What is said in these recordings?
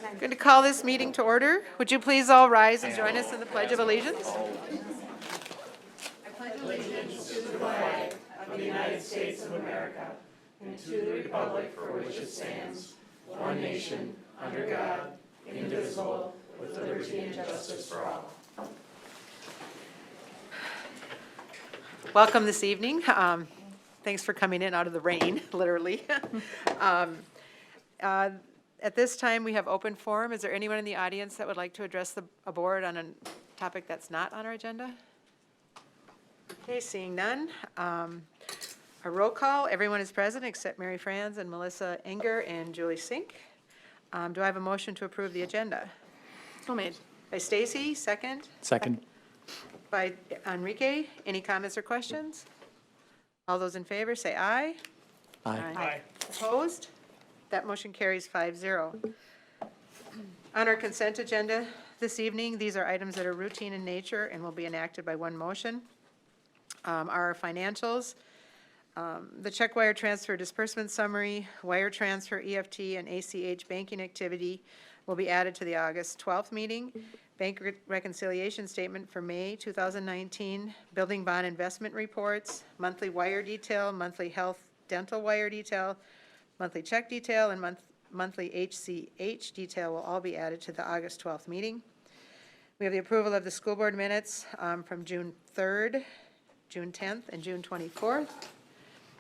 I'm going to call this meeting to order. Would you please all rise and join us in the Pledge of Allegiance? Welcome this evening. Thanks for coming in out of the rain, literally. At this time, we have open forum. Is there anyone in the audience that would like to address a board on a topic that's not on our agenda? Okay, seeing none. A roll call. Everyone is present except Mary Franz and Melissa Enger and Julie Sink. Do I have a motion to approve the agenda? So made. By Stacy, second. Second. By Enrique. Any comments or questions? All those in favor say aye. Aye. Opposed? That motion carries 5-0. On our consent agenda this evening, these are items that are routine in nature and will be enacted by one motion. Our financials, the check wire transfer disbursement summary, wire transfer, EFT, and ACH banking activity will be added to the August 12th meeting. Bank reconciliation statement for May 2019, building bond investment reports, monthly wire detail, monthly health dental wire detail, monthly check detail, and monthly HCH detail will all be added to the August 12th meeting. We have the approval of the school board minutes from June 3rd, June 10th, and June 24th.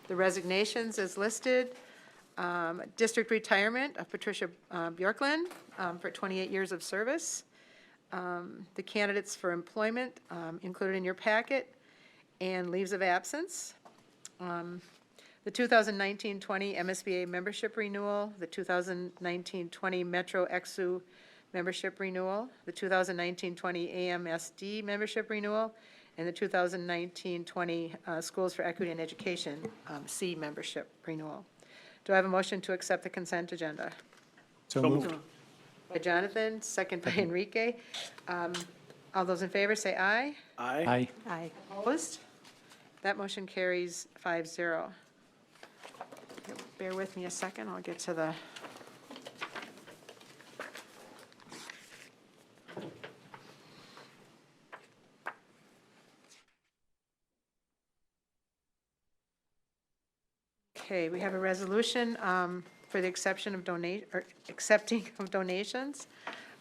The resignations as listed. District retirement of Patricia Bjorklund for 28 years of service. The candidates for employment included in your packet, and leaves of absence. The 2019-20 MSBA membership renewal, the 2019-20 Metro EXU membership renewal, the 2019-20 AMSD membership renewal, and the 2019-20 Schools for Equity and Education C membership renewal. Do I have a motion to accept the consent agenda? So moved. By Jonathan, second by Enrique. All those in favor say aye. Aye. Aye. Opposed? That motion carries 5-0. Bear with me a second, I'll get to the. Okay, we have a resolution for the accepting of donations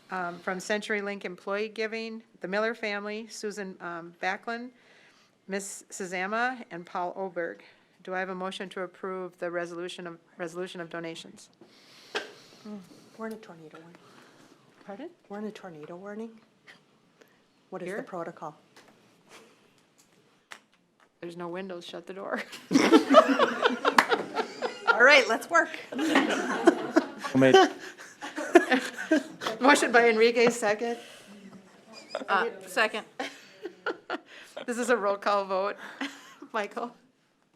from CenturyLink Employee Giving, the Miller family, Susan Backlund, Ms. Suzama, and Paul Oberg. Do I have a motion to approve the resolution of donations? We're in a tornado warning. Pardon? We're in a tornado warning. What is Here? the protocol? There's no windows, shut the door. All right, let's work. So made. Motion by Enrique, second. Second. This is a roll call vote. Michael?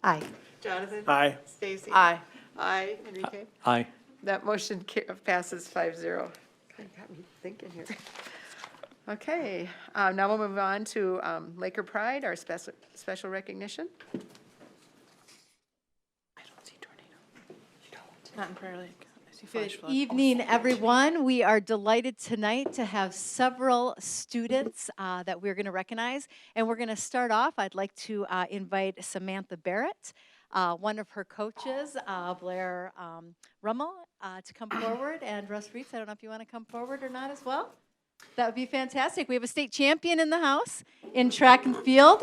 Aye. Jonathan? Aye. Stacy? Aye. Aye. Enrique? Aye. That motion passes 5-0. Kind of got me thinking here. Okay, now we'll move on to Laker Pride, our special recognition. I don't see tornado. You don't? Not in Prayer Lake. I see Good flash flood. evening, everyone. We are delighted tonight to have several students that we're going to recognize. And we're going to start off. I'd like to invite Samantha Barrett, one of her coaches, Blair Rummel, to come forward. And Russ Reitz, I don't know if you want to come forward or not as well. That would be fantastic. We have a state champion in the house in track and field.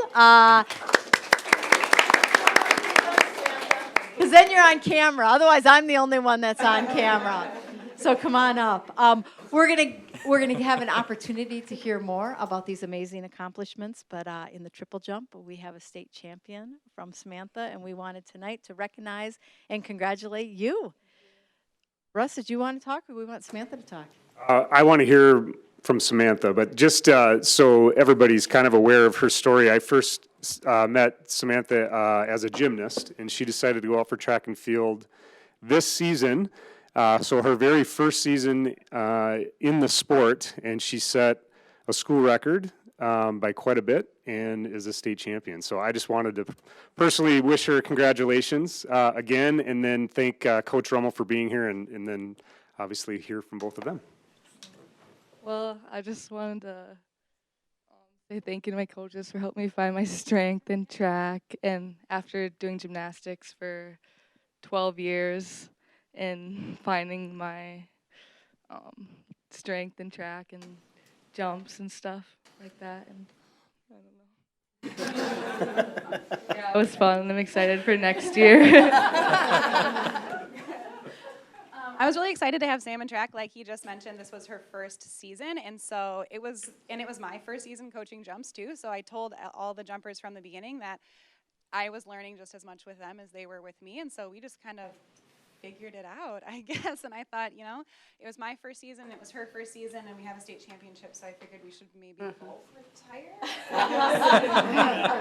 Because then you're on camera. Otherwise, I'm the only one that's on camera. So come on up. We're gonna have an opportunity to hear more about these amazing accomplishments. But in the triple jump, we have a state champion from Samantha, and we wanted tonight to recognize and congratulate you. Russ, did you want to talk, or we want Samantha to talk? I want to hear from Samantha, but just so everybody's kind of aware of her story, I first met Samantha as a gymnast, and she decided to go out for track and field this season. So her very first season in the sport, and she set a school record by quite a bit and is a state champion. So I just wanted to personally wish her congratulations again, and then thank Coach Rummel for being here, and then obviously hear from both of them. Well, I just wanted to say thank you to my coaches for helping me find my strength in track. And after doing gymnastics for 12 years and finding my strength in track and jumps and stuff like that. And I don't know. Yeah, it was fun. I'm excited for next year. I was really excited to have Sam in track. Like he just mentioned, this was her first season, and so it was my first season coaching jumps too. So I told all the jumpers from the beginning that I was learning just as much with them as they were with me, and so we just kind of figured it out, I guess. And I thought, it was my first season, it was her first season, and we have a state championship, so I figured we should maybe both retire.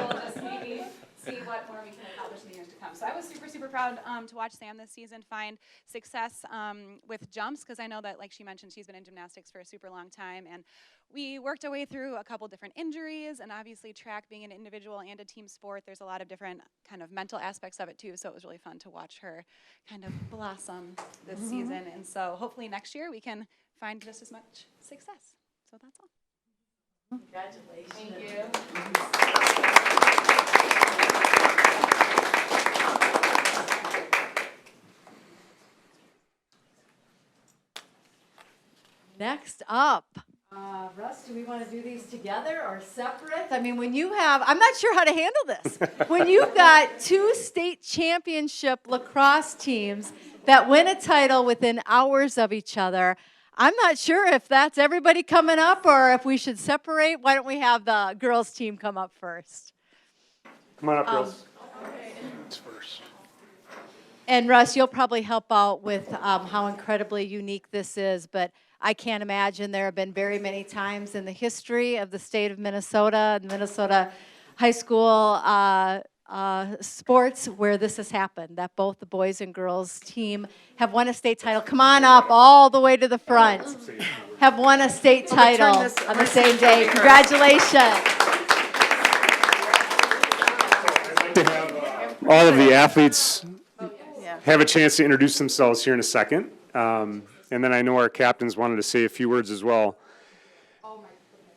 We'll just maybe see what more we can accomplish in the years to come. So I was super, super proud to watch Sam this season find success with jumps, because I know that, like she mentioned, she's been in gymnastics for a super long time, and we worked our way through a couple different injuries, and obviously track being an individual and a team sport, there's a lot of different kind of mental aspects of it too, so it was really fun to watch her kind of blossom this season, and so hopefully next year we can find just as much success. So that's all. Congratulations. Thank you. Next up, Russ, do we want to do these together or separate? I mean, when you have, I'm not sure how to handle this. When you've got two state championship lacrosse teams that win a title within hours of each other, I'm not sure if that's everybody coming up or if we should separate. Why don't we have the girls' team come up first? Come on up, girls. And Russ, you'll probably help out with how incredibly unique this is, but I can't imagine there have been very many times in the history of the state of Minnesota and Minnesota high school sports where this has happened, that both the boys and girls team have won a state title. Come on up all the way to the front. Have won a state title on the same day. Congratulations. To have all of the athletes have a chance to introduce themselves here in a second. And then I know our captains wanted to say a few words as well.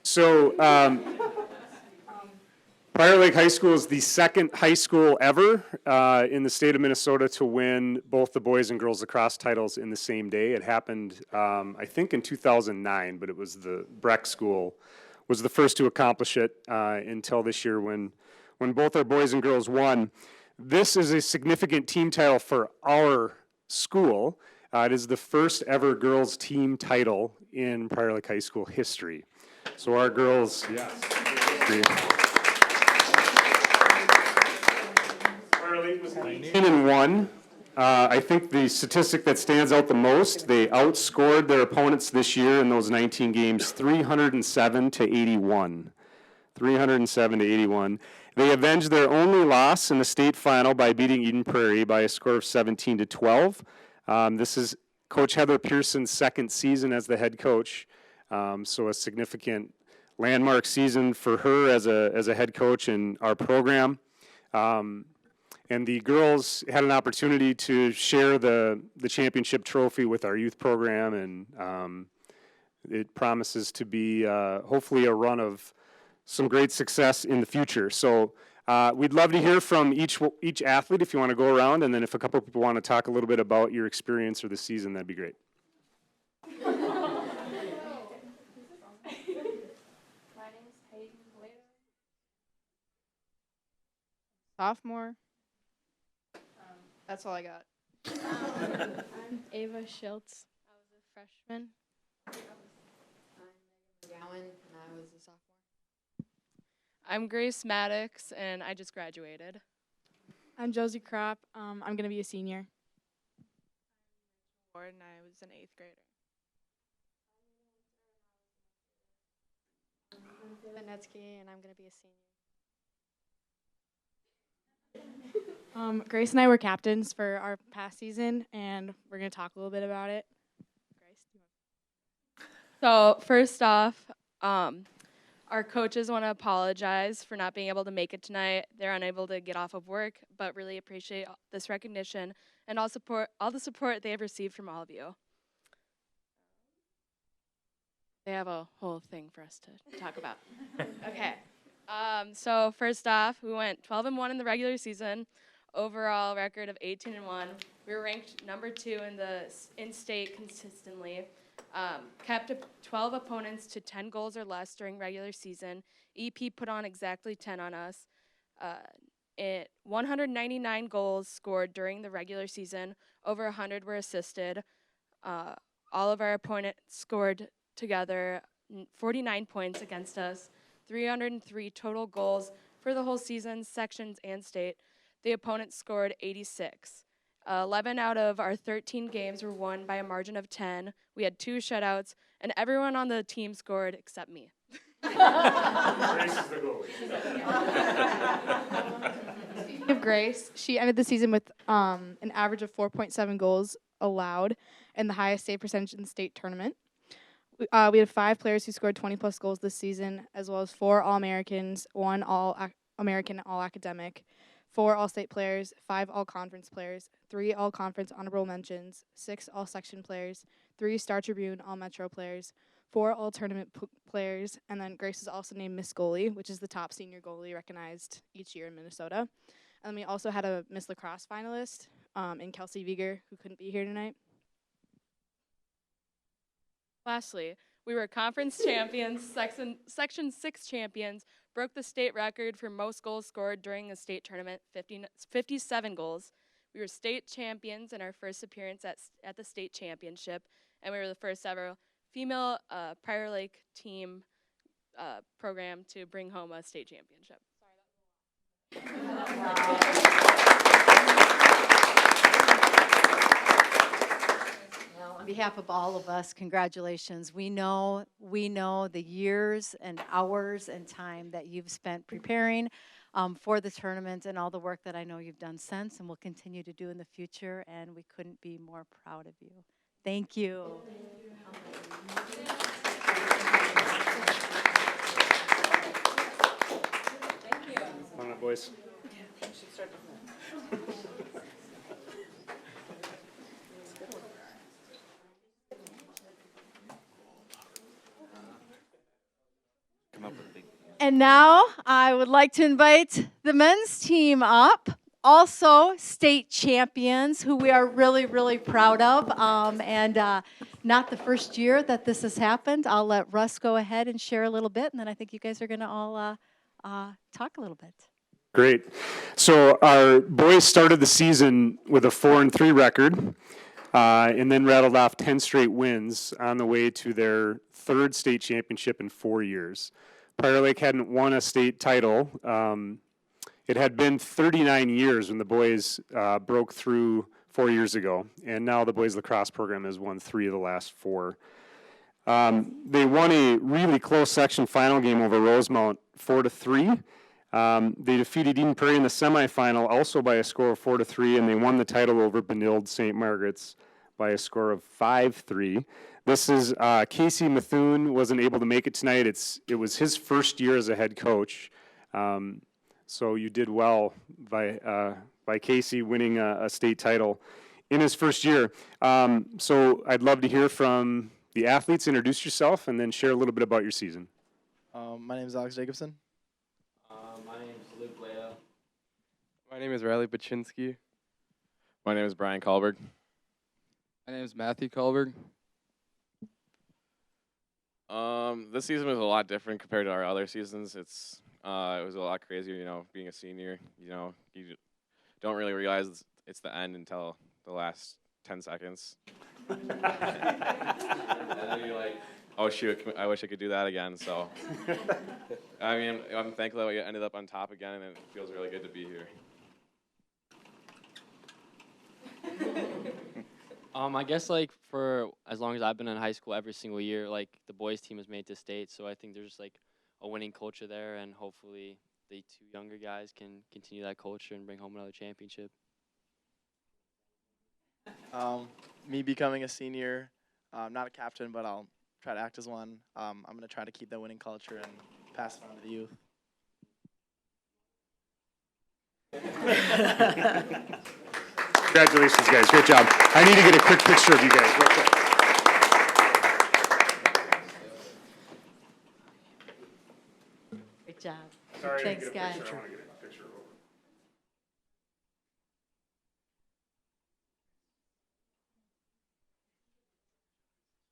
So, Prior Lake High School is the second high school ever in the state of Minnesota to win both the boys and girls lacrosse titles in the same day. It happened, I think, in 2009, but it was the Breck School was the first to accomplish it until this year when both our boys and girls won. This is a significant team title for our school. It is the first ever girls team title in Prior Lake High School history. So our girls, yes. Prior Lake was 19-1. I think the statistic that stands out the most, they outscored their opponents this year in those 19 games 307 to 81. 307 to 81. They avenged their only loss in the state final by beating Eden Prairie by a score of 17 to 12. This is Coach Heather Pearson's second season as the head coach, so a significant landmark season for her as a head coach in our program. And the girls had an opportunity to share the championship trophy with our youth program, and it promises to be hopefully a run of some great success in the future. So we'd love to hear from each athlete if you want to go around, and then if a couple of people want to talk a little bit about your experience or the season, that'd be great. My name is Hayden Toledo. Sophomore. That's all I got. I'm Ava Schultz. I was a freshman. I'm McGowan, and I was a sophomore. I'm Grace Maddox, and I just graduated. I'm Josie Kropp. I'm going to be a senior. And I was an 8th grader. Vanetsky, and I'm going to be a senior. Grace and I were captains for our past season, and we're going to talk a little bit about it. Grace, do you want So first off, our coaches want to apologize for not being able to make it tonight. They're unable to get off of work, but really appreciate this recognition and all the support they have received from all of you. They have a whole thing for us to talk about. Okay. So first off, we went 12-1 in the regular season, overall record of 18-1. We were ranked number 2 in state consistently. Kept 12 opponents to 10 goals or less during regular season. EP put on exactly 10 on us. 199 goals scored during the regular season. Over 100 were assisted. All of our opponents scored together 49 points against us. 303 total goals for the whole season, sections and state. The opponents scored 86. 11 out of our 13 games were won by a margin of 10. We had 2 shutouts, and everyone on the team scored except me. Speaking of Grace, she ended the season with an average of 4.7 goals allowed and the highest save percentage in the state tournament. We had 5 players who scored 20-plus goals this season, as well as 4 All-Americans, 1 All-American All-Academic, 4 All-State players, 5 All-Conference players, 3 All-Conference honorable mentions, 6 All-Section players, 3 Star Tribune All-Metro players, 4 All-Tournament players, and then Grace is also named Miss Goalie, which is the top senior goalie recognized each year in Minnesota. And then we also had a Miss Lacrosse finalist in Kelsey Vieger, who couldn't be here tonight. Lastly, we were conference champions, section 6 champions, broke the state record for most goals scored during a state tournament, 57 goals. We were state champions in our first appearance at the state championship, and we were the first ever female Prior Lake team program to bring home a state championship. Well, on behalf of all of us, congratulations. We know the years and hours and time that you've spent preparing for the tournament and all the work that I know you've done since and will continue to do in the future, and we couldn't be more proud of you. Thank you. Come on up, boys. And now I would like to invite the men's team up, also state champions, who we are really, really proud of. Not the first year that this has happened. I'll let Russ go ahead and share a little bit, and then I think you guys are going to all talk a little bit. Great. So our boys started the season with a 4-3 record, and then rattled off 10 straight wins on the way to their 3rd state championship in 4 years. Prior Lake hadn't won a state title. It had been 39 years when the boys broke through 4 years ago, and now the boys lacrosse program has won 3 of the last 4. They won a really close section final game over Rosemount 4-3. They defeated Eden Prairie in the semifinal also by a score of 4-3, and they won the title over Benilde St. Margaret's by a score of 5-3. This is Casey Methune wasn't able to make it tonight. It was his first year as a head coach, so you did well by Casey winning a state title in his first year. So I'd love to hear from the athletes. Introduce yourself and then share a little bit about your season. My name is Alex Jacobson. My name is Luke Leo. My name is Riley Baczynski. My name is Brian Kahlberg. My name is Matthew Kahlberg. This season was a lot different compared to our other seasons. It was a lot crazier, being a senior. You don't really realize it's the end until the last 10 seconds. And then you're like, oh shoot, I wish I could do that again. So, I mean, I'm thankful that we ended up on top again, and it feels really good to be here. I guess for as long as I've been in high school, every single year, the boys team has made it to state. So I think there's a winning culture there, and hopefully the 2 younger guys can continue that culture and bring home another championship. Me becoming a senior, not a captain, but I'll try to act as one. I'm going to try to keep that winning culture and pass it on to the youth. Congratulations, guys. Great job. I need to get a quick picture of you guys real quick. job. Sorry, I didn't Thanks, get a guys. picture. I want to get a picture.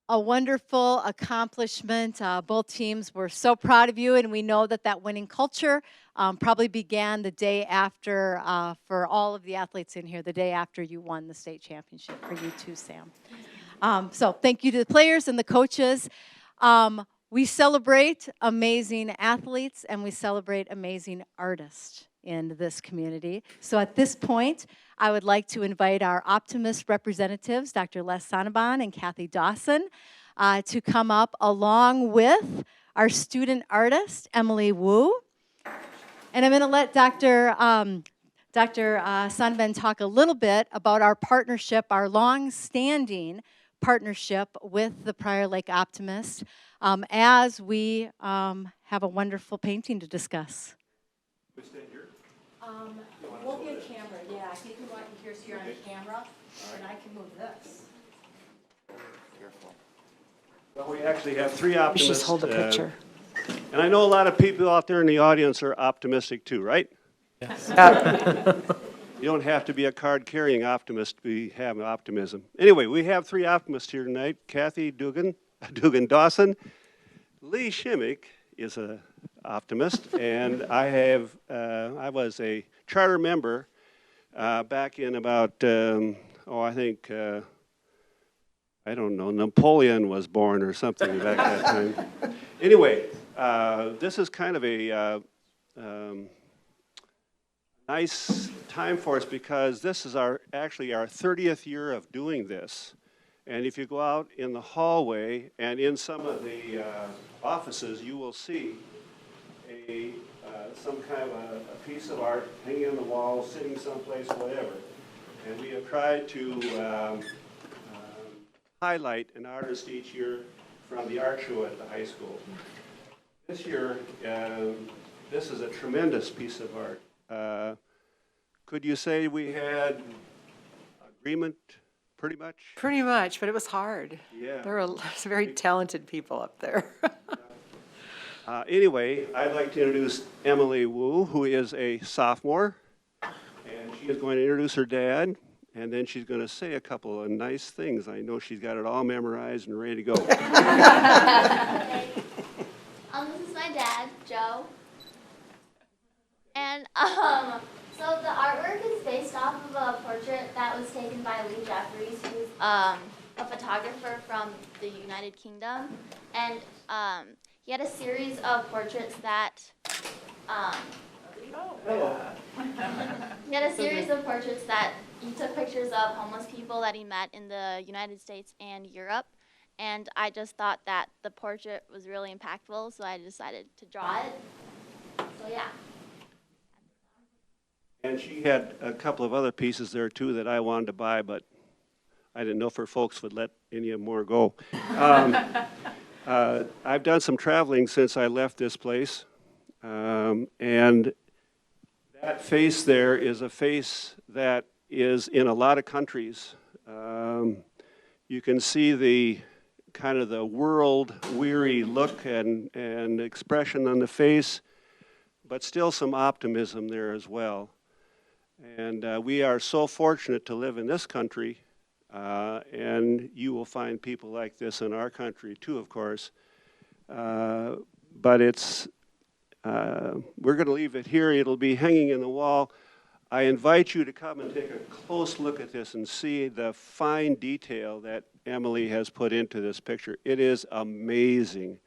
A wonderful accomplishment. Both teams were so proud of you, and we know that that winning culture probably began the day after, for all of the athletes in here, the day after you won the state championship for you too, Sam. So thank you to the players and the coaches. We celebrate amazing athletes, and we celebrate amazing artists in this community. So at this point, I would like to invite our Optimist representatives, Dr. Les Sonnabon and Kathy Dawson, to come up along with our student artist, Emily Wu. And I'm going to let Dr. Sonnabon talk a little bit about our partnership, our long-standing partnership with the Prior Lake Optimist, as we have a wonderful painting to discuss. We'll be a camera, yeah. I think we want you here so you're on camera, and I can move this. Well, we actually have three We optimists. should just hold a picture. And I know a lot of people out there in the audience are optimistic too, right? You don't have to be a card-carrying optimist to have optimism. Anyway, we have three optimists here tonight. Kathy Dugan Dawson. Lee Shimmick is an optimist, and I was a charter member back in about, I don't know, Napoleon was born or something back that time. Anyway, this is kind of a nice time for us because this is actually our 30th year of doing this. And if you go out in the hallway and in some of the offices, you will see some kind of a piece of art hanging on the wall, sitting someplace, whatever. And we have tried to highlight an artist each year from the art show at the high school. This year, this is a tremendous piece of art. Could you say we had agreement, pretty much? Pretty much, but it was hard. Yeah. There are very talented people up there. Anyway, I'd like to introduce Emily Wu, who is a sophomore, and she is going to introduce her dad, and then she's going to say a couple of nice things. I know she's got it all memorized and ready to go. This is my dad, Joe. And so the artwork is based off of a portrait that was taken by Lee Jeffries, who's a photographer from the United Kingdom. And he had a series of portraits that he took pictures of homeless people that he met in the United States and Europe. And I just thought that the portrait was really impactful, so I decided to draw it. So yeah. And she had a couple of other pieces there too that I wanted to buy, but I didn't know if her folks would let any more go. I've done some traveling since I left this place, and that face there is a face that is in a lot of countries. You can see the kind of the world-weary look and expression on the face, but still some optimism there as well. And we are so fortunate to live in this country, and you will find people like this in our country too, of course. But it's, we're going to leave it here. It'll be hanging in the wall. I invite you to come and take a close look at this and see the fine detail that Emily has put into this picture. It is amazing.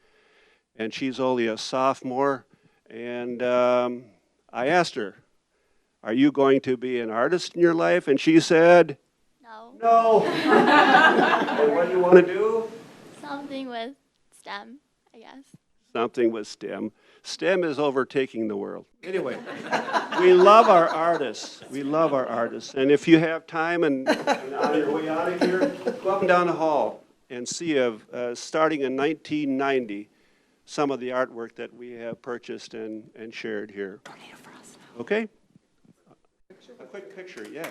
And she's only a sophomore. And I asked her, "Are you going to be an artist in your life?" And she said, No. And what do you want to do? Something with STEM, I guess. Something with STEM. STEM is overtaking the world. Anyway, we love our artists. We love our artists. And if you have time and on your way out of here, go up and down the hall and see, starting in 1990, some of the artwork that we have purchased and shared here. Okay? A quick picture, yes.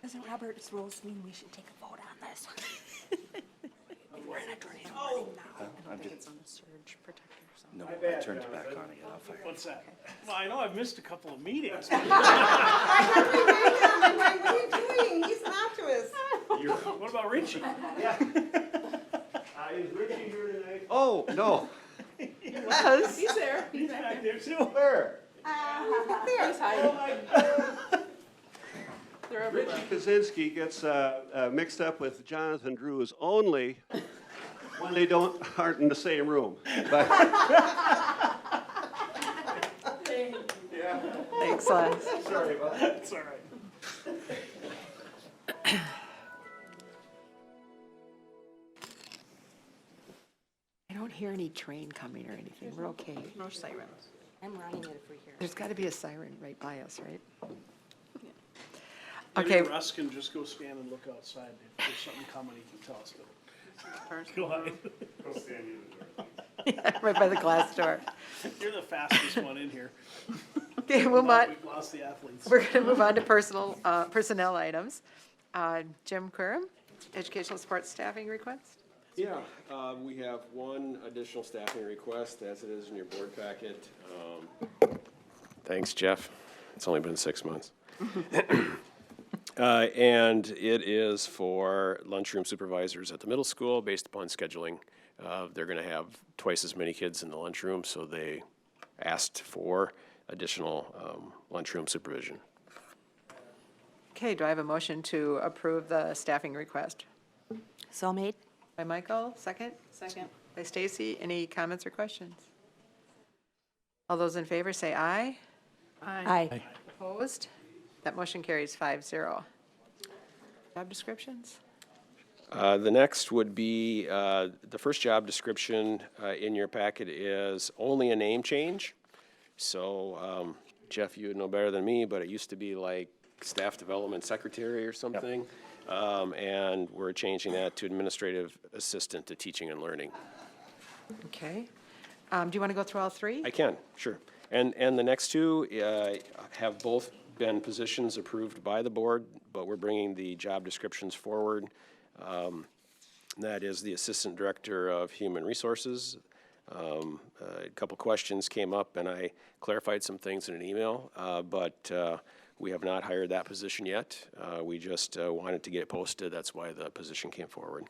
Doesn't Robert's rules mean we should take a vote on this? We're in a tornado warning now. I don't think it's on the surge protector or something. No, I turned it back on again. I'll fire it. What's that? Well, I know I've missed a couple of meetings. What are you doing? He's an optimist. What about Richie? Yeah. Is Richie here tonight? Oh, no. Yes. He's there. He's back there too. Where? He's hiding. Richie Kaczynski gets mixed up with Jonathan Drews only when they aren't in the same room. But Thanks, Les. sorry about that. It's all right. I don't hear any train coming or anything. We're okay. No sirens. I'm running it if we hear. There's got to be a siren right by us, right? Maybe Okay. Russ can just go stand and look outside. If there's something coming, he can tell us. Go ahead. Right by the glass door. You're the fastest one in here. Okay, we'll Now move on. we've lost the athletes. We're going to move on to personnel items. Jim Quorum, educational support staffing request. Yeah, we have one additional staffing request as it is in your board packet. Thanks, Jeff. It's only been 6 months. And it is for lunchroom supervisors at the middle school based upon scheduling. They're going to have twice as many kids in the lunchroom, so they asked for additional lunchroom supervision. Okay, do I have a motion to approve the staffing request? So made. By Michael, second? Second. By Stacy, any comments or questions? All those in favor say aye. Aye. Opposed? That motion carries 5-0. Job descriptions? The next would be, the first job description in your packet is only a name change. So, Jeff, you would know better than me, but it used to be like staff development secretary or something. And we're changing that to administrative assistant to teaching and learning. Okay. Do you want to go through all three? I can, sure. And the next two have both been positions approved by the board, but we're bringing the job descriptions forward. That is the Assistant Director of Human Resources. A couple questions came up, and I clarified some things in an email, but we have not hired that position yet. We just wanted to get it posted. That's why the position came forward.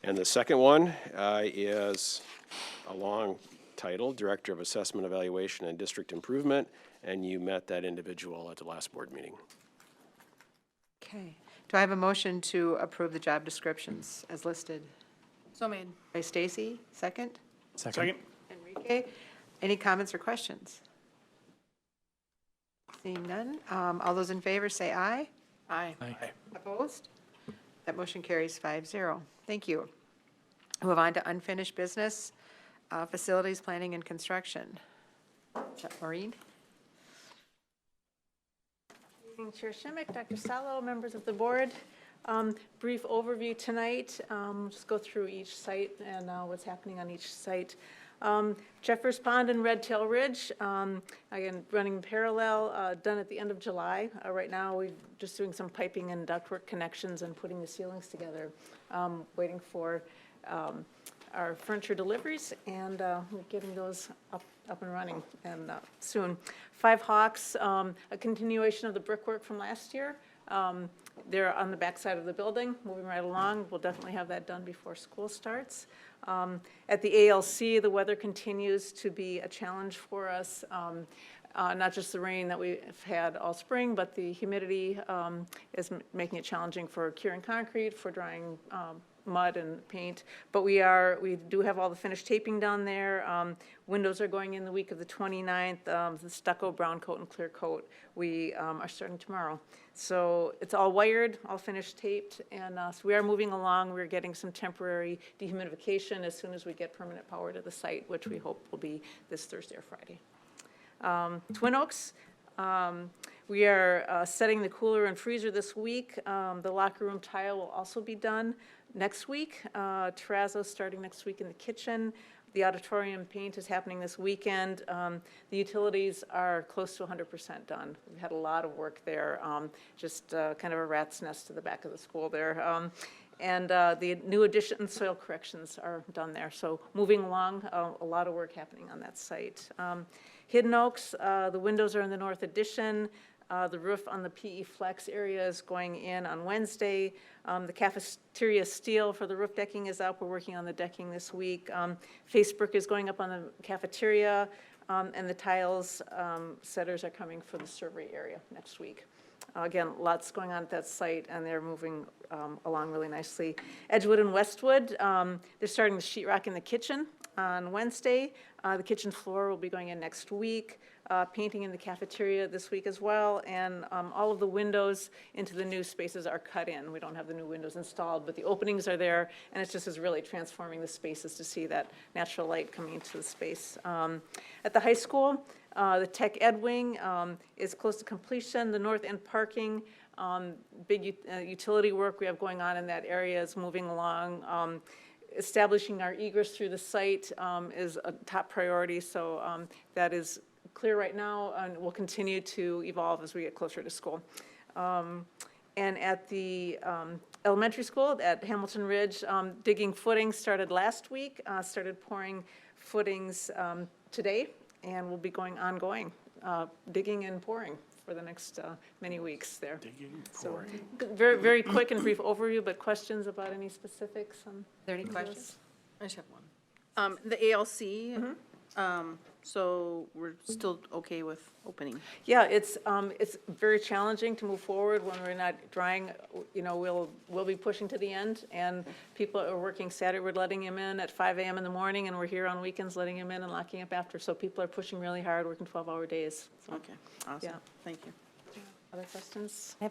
And the second one is a long title, Director of Assessment, Evaluation, and District Improvement, and you met that individual at the last board meeting. Okay. Do I have a motion to approve the job descriptions as listed? So made. By Stacy, second? Second. Enrique, any comments or questions? Seeing none, all those in favor say aye. Aye. Opposed? That motion carries 5-0. Thank you. Move on to unfinished business, facilities, planning, and construction. Is that Maureen? Evening, Chair Schimick, Dr. Salo, members of the board. Brief overview tonight. Just go through each site and what's happening on each site. Jeffers Pond and Red Tail Ridge, again, running parallel, done at the end of July. Right now, we're just doing some piping and ductwork connections and putting the ceilings together, waiting for our furniture deliveries, and we're getting those up and running and soon. Five Hawks, a continuation of the brickwork from last year. They're on the back side of the building, moving right along. We'll definitely have that done before school starts. At the ALC, the weather continues to be a challenge for us. Not just the rain that we've had all spring, but the humidity is making it challenging for curing concrete, for drying mud and paint. But we do have all the finished taping done there. Windows are going in the week of the 29th. The stucco, brown coat, and clear coat, we are starting tomorrow. So it's all wired, all finished taped, and so we are moving along. We're getting some temporary dehumidification as soon as we get permanent power to the site, which we hope will be this Thursday or Friday. Twin Oaks, we are setting the cooler and freezer this week. The locker room tile will also be done next week. Terrazzo starting next week in the kitchen. The auditorium paint is happening this weekend. The utilities are close to 100% done. We've had a lot of work there, just kind of a rat's nest to the back of the school there. And the new addition soil corrections are done there. So moving along, a lot of work happening on that site. Hidden Oaks, the windows are in the north addition. The roof on the PE Flex area is going in on Wednesday. The cafeteria steel for the roof decking is up. We're working on the decking this week. Face brick is going up on the cafeteria, and the tiles setters are coming for the servery area next week. Again, lots going on at that site, and they're moving along really nicely. Edgewood and Westwood, they're starting the sheetrock in the kitchen on Wednesday. The kitchen floor will be going in next week. Painting in the cafeteria this week as well, and all of the windows into the new spaces are cut in. We don't have the new windows installed, but the openings are there, and it just is really transforming the spaces to see that natural light coming into the space. At the high school, the Tech Ed Wing is close to completion. The North End parking, big utility work we have going on in that area is moving along. Establishing our egress through the site is a top priority, so that is clear right now and will continue to evolve as we get closer to school. And at the elementary school at Hamilton Ridge, digging footings started last week, started pouring footings today, and will be ongoing, digging and pouring for the next many weeks there. So very, very quick and brief overview, but questions about any specifics? Are there any questions? Yes. I just have one. The ALC, so we're still okay with opening? Yeah, it's very challenging to move forward when we're not drying. You know, we'll be pushing to the end, and people are working Saturday. We're letting them in at 5 a.m. in the morning, and we're here on weekends letting them in and locking up after. So people are pushing really hard, working 12-hour days. So, Okay, awesome. Yeah. Thank you. Other questions? I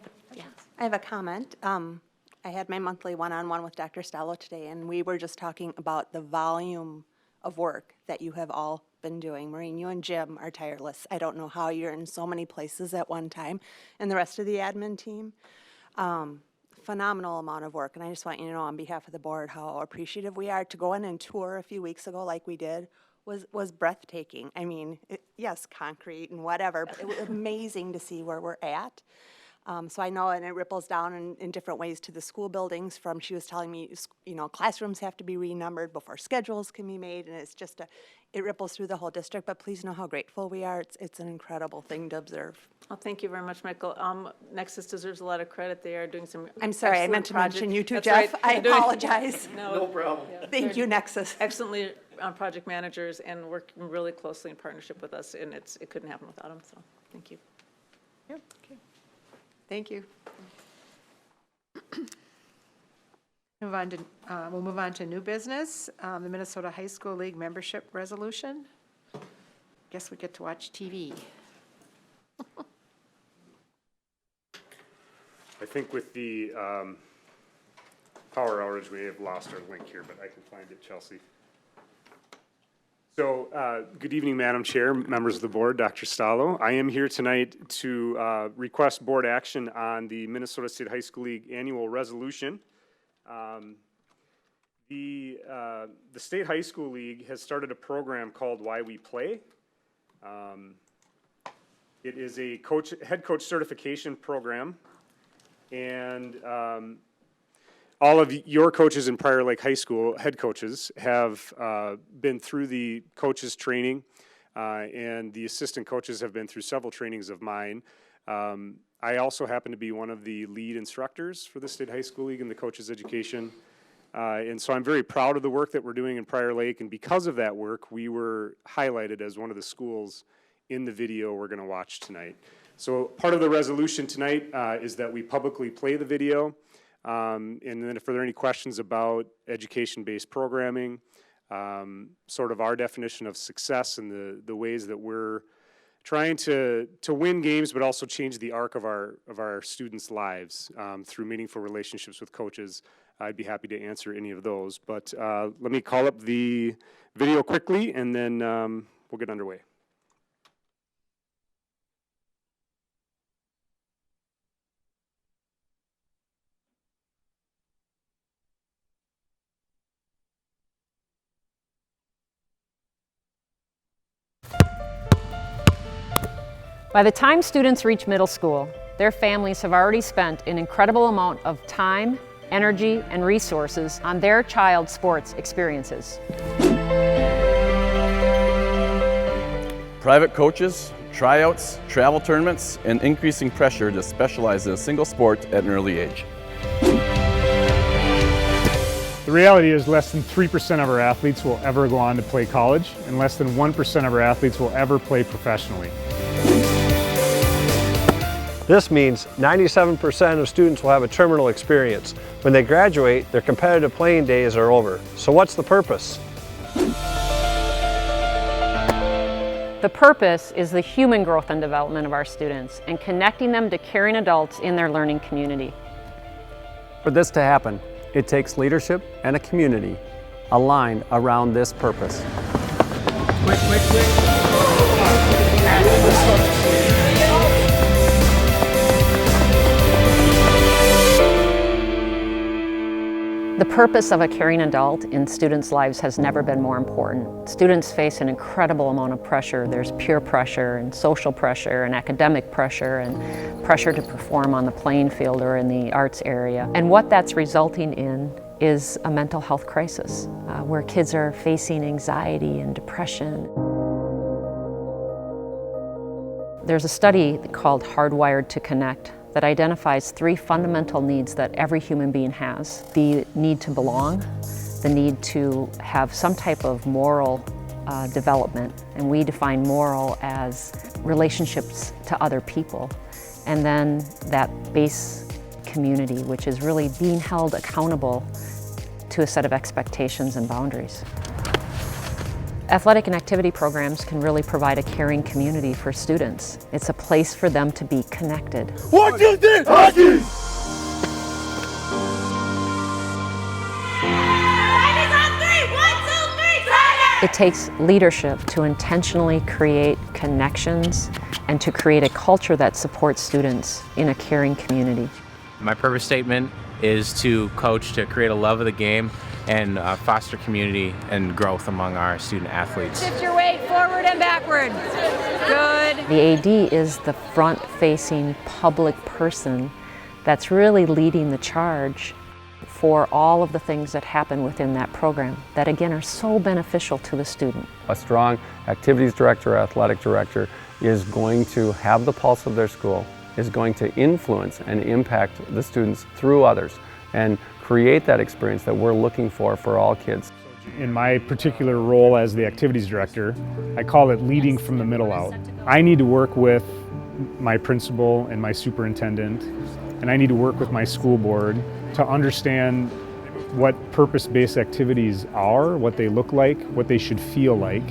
have a comment. I had my monthly one-on-one with Dr. Stallo today, and we were just talking about the volume of work that you have all been doing. Maureen, you and Jim are tireless. I don't know how you're in so many places at one time, and the rest of the admin team. Phenomenal amount of work, and I just want you to know on behalf of the board how appreciative we are. To go in and tour a few weeks ago like we did was breathtaking. I mean, yes, concrete and whatever, but it was amazing to see where we're at. So I know, and it ripples down in different ways to the school buildings. From, she was telling me, you know, classrooms have to be renumbered before schedules can be made, and it's just it ripples through the whole district. But please know how grateful we are. It's an incredible thing to observe. Well, thank you very much, Michael. Nexus deserves a lot of credit. They are doing some. I'm sorry, I meant to excellent mention you too, That's Jeff. right. I They're doing- apologize. No problem. Thank you, Nexus. Excellently project managers and working really closely in partnership with us, and it couldn't happen without them. So thank you. Yep, okay. Thank you. We'll move on to new business, the Minnesota High School League membership resolution. Guess we get to watch TV. I think with the power outage, we have lost our link here, but I can find it, Chelsea. So, good evening, Madam Chair, members of the board, Dr. Stallo. I am here tonight to request board action on the Minnesota State High School League annual resolution. The State High School League has started a program called Why We Play. It is a head coach certification program, and all of your coaches in Prior Lake High School, head coaches, have been through the coaches training, and the assistant coaches have been through several trainings of mine. I also happen to be one of the lead instructors for the State High School League in the coaches education. And so I'm very proud of the work that we're doing in Prior Lake, and because of that work, we were highlighted as one of the schools in the video we're going to watch tonight. So part of the resolution tonight is that we publicly play the video. And then if there are any questions about education-based programming, sort of our definition of success and the ways that we're trying to win games, but also change the arc of our students' lives through meaningful relationships with coaches, I'd be happy to answer any of those. But let me call up the video quickly, and then we'll get underway. By the time students reach middle school, their families have already spent an incredible amount of time, energy, and resources on their child's sports experiences. Private coaches, tryouts, travel tournaments, and increasing pressure to specialize in a single sport at an early age. The reality is less than 3% of our athletes will ever go on to play college, and less than 1% of our athletes will ever play professionally. This means 97% of students will have a terminal experience. When they graduate, their competitive playing days are over. So what's the purpose? The purpose is the human growth and development of our students and connecting them to caring adults in their learning community. For this to happen, it takes leadership and a community aligned around this purpose. The purpose of a caring adult in students' lives has never been more important. Students face an incredible amount of pressure. There's peer pressure and social pressure and academic pressure and pressure to perform on the playing field or in the arts area. And what that's resulting in is a mental health crisis where kids are facing anxiety and depression. There's a study called Hardwired to Connect that identifies 3 fundamental needs that every human being has. The need to belong, the need to have some type of moral development, and we define moral as relationships to other people, and then that base community, which is really being held accountable to a set of expectations and boundaries. Athletic and activity programs can really provide a caring community for students. It's a place for them to be connected. 1, 2, 3, hockey! It takes leadership to intentionally create connections and to create a culture that supports students in a caring community. My purpose statement is to coach to create a love of the game and foster community and growth among our student athletes. Shift your weight forward and backward. Good. The AD is the front-facing public person that's really leading the charge for all of the things that happen within that program that, again, are so beneficial to the student. A strong activities director or athletic director is going to have the pulse of their school, is going to influence and impact the students through others, and create that experience that we're looking for all kids. In my particular role as the activities director, I call it leading from the middle out. I need to work with my principal and my superintendent, and I need to work with my school board to understand what purpose-based activities are, what they look like, what they should feel like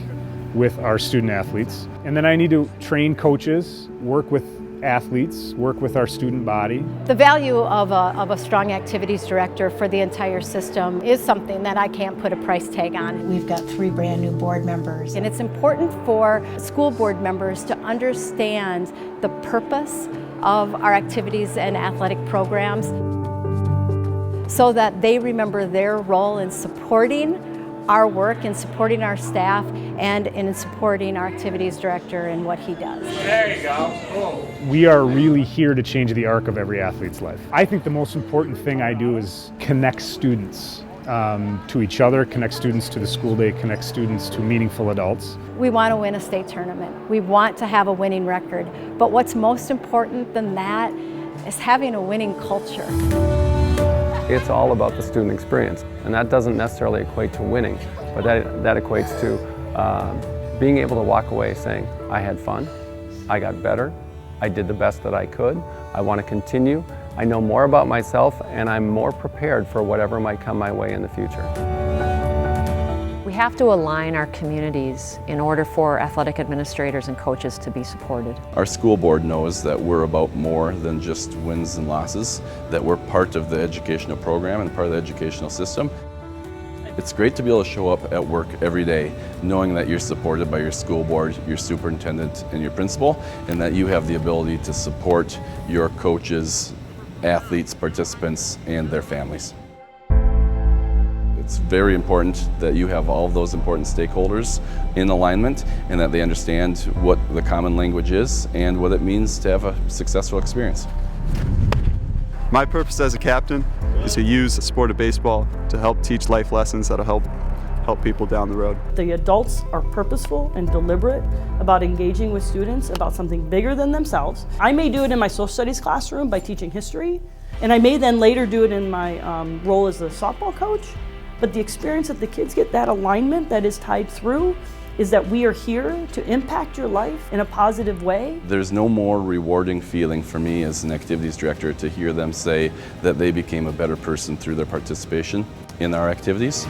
with our student athletes. And then I need to train coaches, work with athletes, work with our student body. The value of a strong activities director for the entire system is something that I can't put a price tag on. We've got 3 brand new board members. And it's important for school board members to understand the purpose of our activities and athletic programs so that they remember their role in supporting our work and supporting our staff and in supporting our activities director and what he does. There you go. We are really here to change the arc of every athlete's life. I think the most important thing I do is connect students to each other, connect students to the school day, connect students to meaningful adults. We want to win a state tournament. We want to have a winning record. But what's most important than that is having a winning culture. It's all about the student experience, and that doesn't necessarily equate to winning, but that equates to being able to walk away saying, I had fun, I got better, I did the best that I could, I want to continue, I know more about myself, and I'm more prepared for whatever might come my way in the future. We have to align our communities in order for athletic administrators and coaches to be supported. Our school board knows that we're about more than just wins and losses, that we're part of the educational program and part of the educational system. It's great to be able to show up at work every day knowing that you're supported by your school board, your superintendent, and your principal, and that you have the ability to support your coaches, athletes, participants, and their families. It's very important that you have all of those important stakeholders in alignment and that they understand what the common language is and what it means to have a successful experience. My purpose as a captain is to use the sport of baseball to help teach life lessons that'll help people down the road. The adults are purposeful and deliberate about engaging with students about something bigger than themselves. I may do it in my social studies classroom by teaching history, and I may then later do it in my role as a softball coach, but the experience that the kids get, that alignment that is tied through, is that we are here to impact your life in a positive way. There's no more rewarding feeling for me as an activities director to hear them say that they became a better person through their participation in our activities.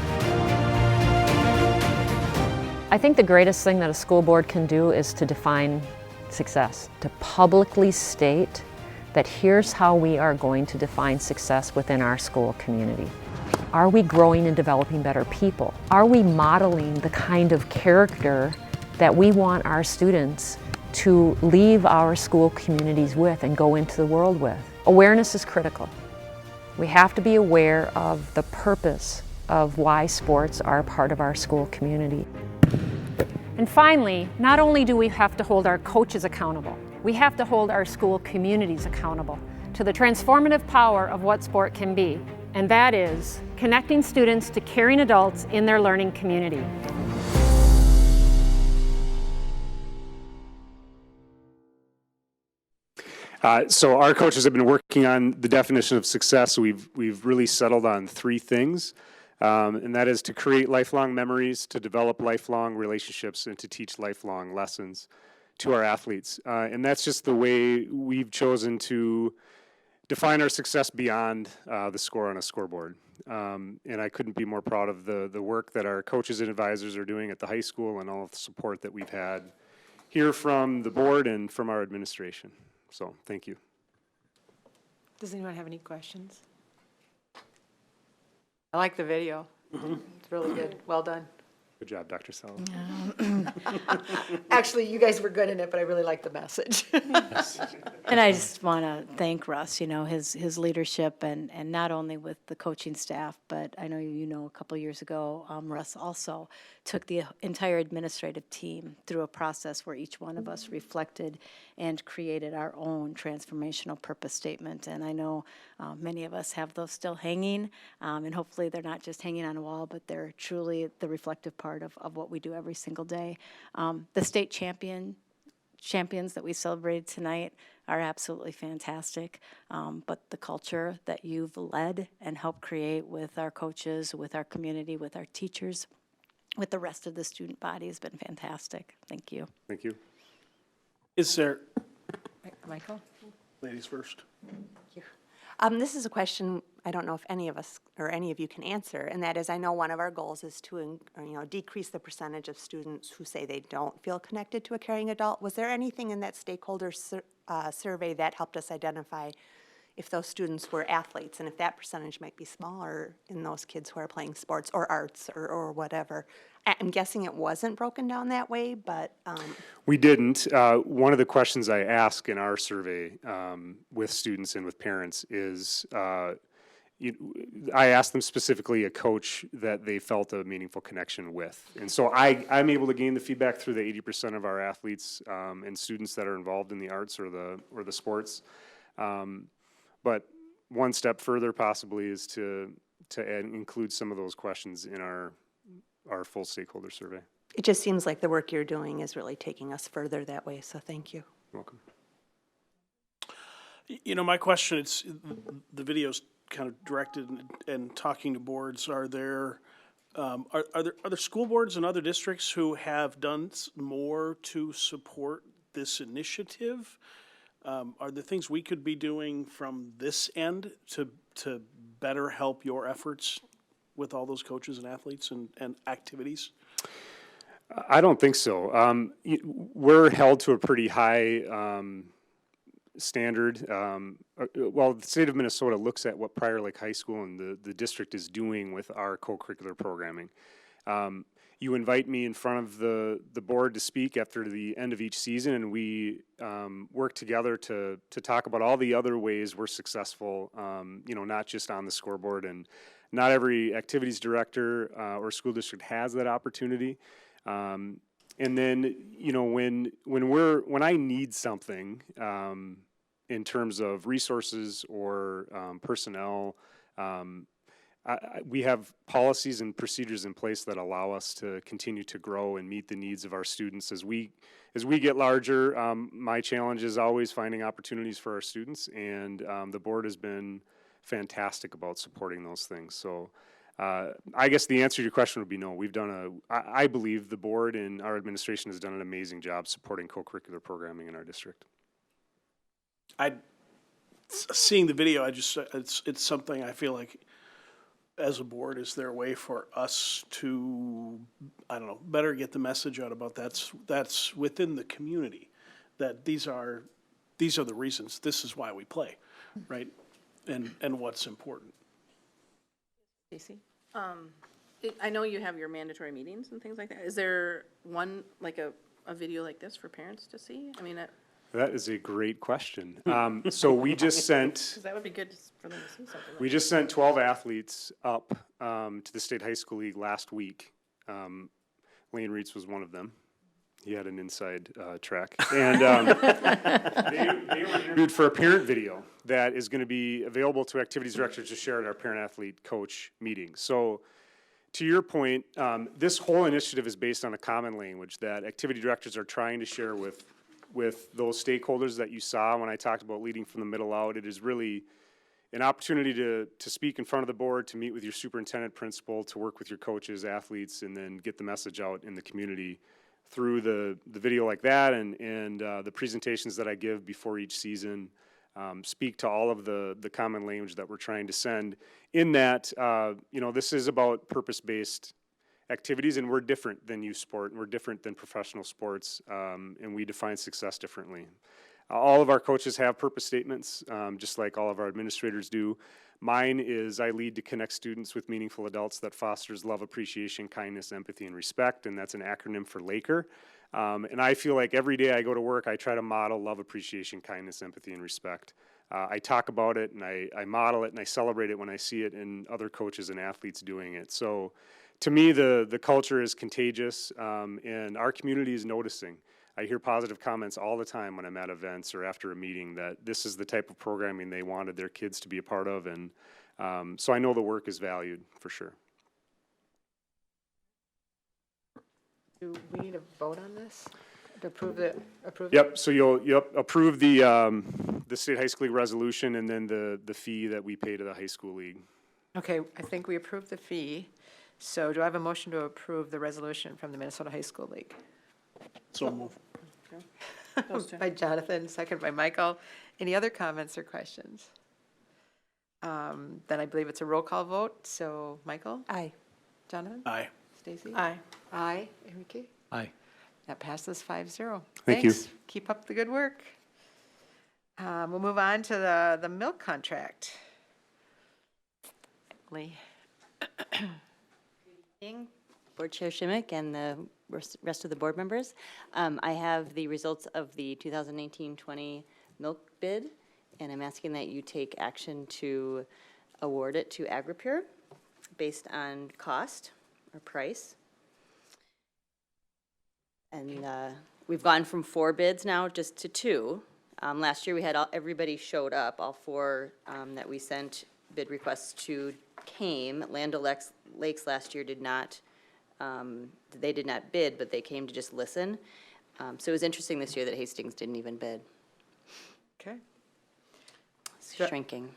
I think the greatest thing that a school board can do is to define success, to publicly state that here's how we are going to define success within our school community. Are we growing and developing better people? Are we modeling the kind of character that we want our students to leave our school communities with and go into the world with? Awareness is critical. We have to be aware of the purpose of why sports are a part of our school community. And finally, not only do we have to hold our coaches accountable, we have to hold our school communities accountable to the transformative power of what sport can be, and that is connecting students to caring adults in their learning community. So our coaches have been working on the definition of success. We've really settled on three things. And that is to create lifelong memories, to develop lifelong relationships, and to teach lifelong lessons to our athletes. And that's just the way we've chosen to define our success beyond the score on a scoreboard. And I couldn't be more proud of the work that our coaches and advisors are doing at the high school and all of the support that we've had here from the board and from our administration. So thank you. Does anyone have any questions? I like the video. It's really good. Well done. Good job, Dr. Salo. Actually, you guys were good in it, but I really like the message. And I just want to thank Russ, you know, his leadership and not only with the coaching staff, but I know you know a couple years ago, Russ also took the entire administrative team through a process where each one of us reflected and created our own transformational purpose statement. And I know many of us have those still hanging, and hopefully they're not just hanging on a wall, but they're truly the reflective part of what we do every single day. The state champions that we celebrated tonight are absolutely fantastic, but the culture that you've led and helped create with our coaches, with our community, with our teachers, with the rest of the student body has been fantastic. Thank you. Thank you. Is there, Michael? ladies first. This is a question I don't know if any of us or any of you can answer, and that is, I know one of our goals is to decrease the percentage of students who say they don't feel connected to a caring adult. Was there anything in that stakeholder survey that helped us identify if those students were athletes and if that percentage might be smaller in those kids who are playing sports or arts or whatever? I'm guessing it wasn't broken down that way, but... We didn't. One of the questions I ask in our survey with students and with parents is, I asked them specifically a coach that they felt a meaningful connection with. And so I'm able to gain the feedback through the 80% of our athletes and students that are involved in the arts or the sports. But one step further possibly is to include some of those questions in our full stakeholder survey. It just seems like the work you're doing is really taking us further that way, so thank you. You're welcome. You know, my question, it's, the video's kind of directed and talking to boards. Are there school boards and other districts who have done more to support this initiative? Are there things we could be doing from this end to better help your efforts with all those coaches and athletes and activities? I don't think so. We're held to a pretty high standard. Well, the state of Minnesota looks at what Prior Lake High School and the district is doing with our co-curricular programming. you invite me in front of the board to speak after the end of each season, and we work together to talk about all the other ways we're successful, not just on the scoreboard. And not every activities director or school district has that opportunity. And then, when I need something in terms of resources or personnel, we have policies and procedures in place that allow us to continue to grow and meet the needs of our students as we get larger. My challenge is always finding opportunities for our students, and the board has been fantastic about supporting those things. So I guess the answer to your question would be no. I believe the board and our administration has done an amazing job supporting co-curricular programming in our district. Seeing the video, it's something I feel like, as a board, is there a way for us to, better get the message out about that's within the community, that these are the reasons, this is why we play, right? And what's important. Stacy? I know you have your mandatory meetings and things like that. Is there one, like a video like this for parents to see? I mean, That is a great question. So we just sent. 'cause that would be good for them to see something like We just sent 12 athletes up to the State High School League last week. Lane Reitz was one of them. He had an inside track. And they were interviewed for a parent video that is going to be available to activities directors to share at our parent-athlete coach meeting. So to your point, this whole initiative is based on a common language that activity directors are trying to share with those stakeholders that you saw when I talked about leading from the middle out. It is really an opportunity to speak in front of the board, to meet with your superintendent, principal, to work with your coaches, athletes, and then get the message out in the community through the video like that and the presentations that I give before each season. Speak to all of the common language that we're trying to send. In that, this is about purpose-based activities, and we're different than youth sport, and we're different than professional sports, and we define success differently. All of our coaches have purpose statements, just like all of our administrators do. Mine is, I lead to connect students with meaningful adults that fosters love, appreciation, kindness, empathy, and respect, and that's an acronym for LAKER. And I feel like every day I go to work, I try to model love, appreciation, kindness, empathy, and respect. I talk about it, and I model it, and I celebrate it when I see it in other coaches and athletes doing it. So to me, the culture is contagious, and our community is noticing. I hear positive comments all the time when I'm at events or after a meeting that this is the type of programming they wanted their kids to be a part of, and so I know the work is valued, for sure. Do we need a vote on this to approve it? Yep, so you'll approve the State High School League resolution and then the fee that we pay to the high school league. Okay, I think we approved the fee. So do I have a motion to approve the resolution from the Minnesota High School League? So move. By Jonathan, second by Michael. Any other comments or questions? Then I believe it's a roll call vote. So Michael? Aye. Jonathan? Aye. Stacy? Aye. Aye. Enrique? Aye. That passes 5-0. Thank you. Thanks. Keep up the good work. We'll move on to the milk contract. Lee? Board Chair Schimmick and the rest of the board members. I have the results of the 2019-20 milk bid, and I'm asking that you take action to award it to Agripure based on cost or price. And we've gone from 4 bids now just to 2. Last year we had everybody showed up, all 4 that we sent bid requests to came. Land O'Lakes last year did not, they did not bid, but they came to just listen. So it was interesting this year that Hastings didn't even bid. Okay. It's shrinking.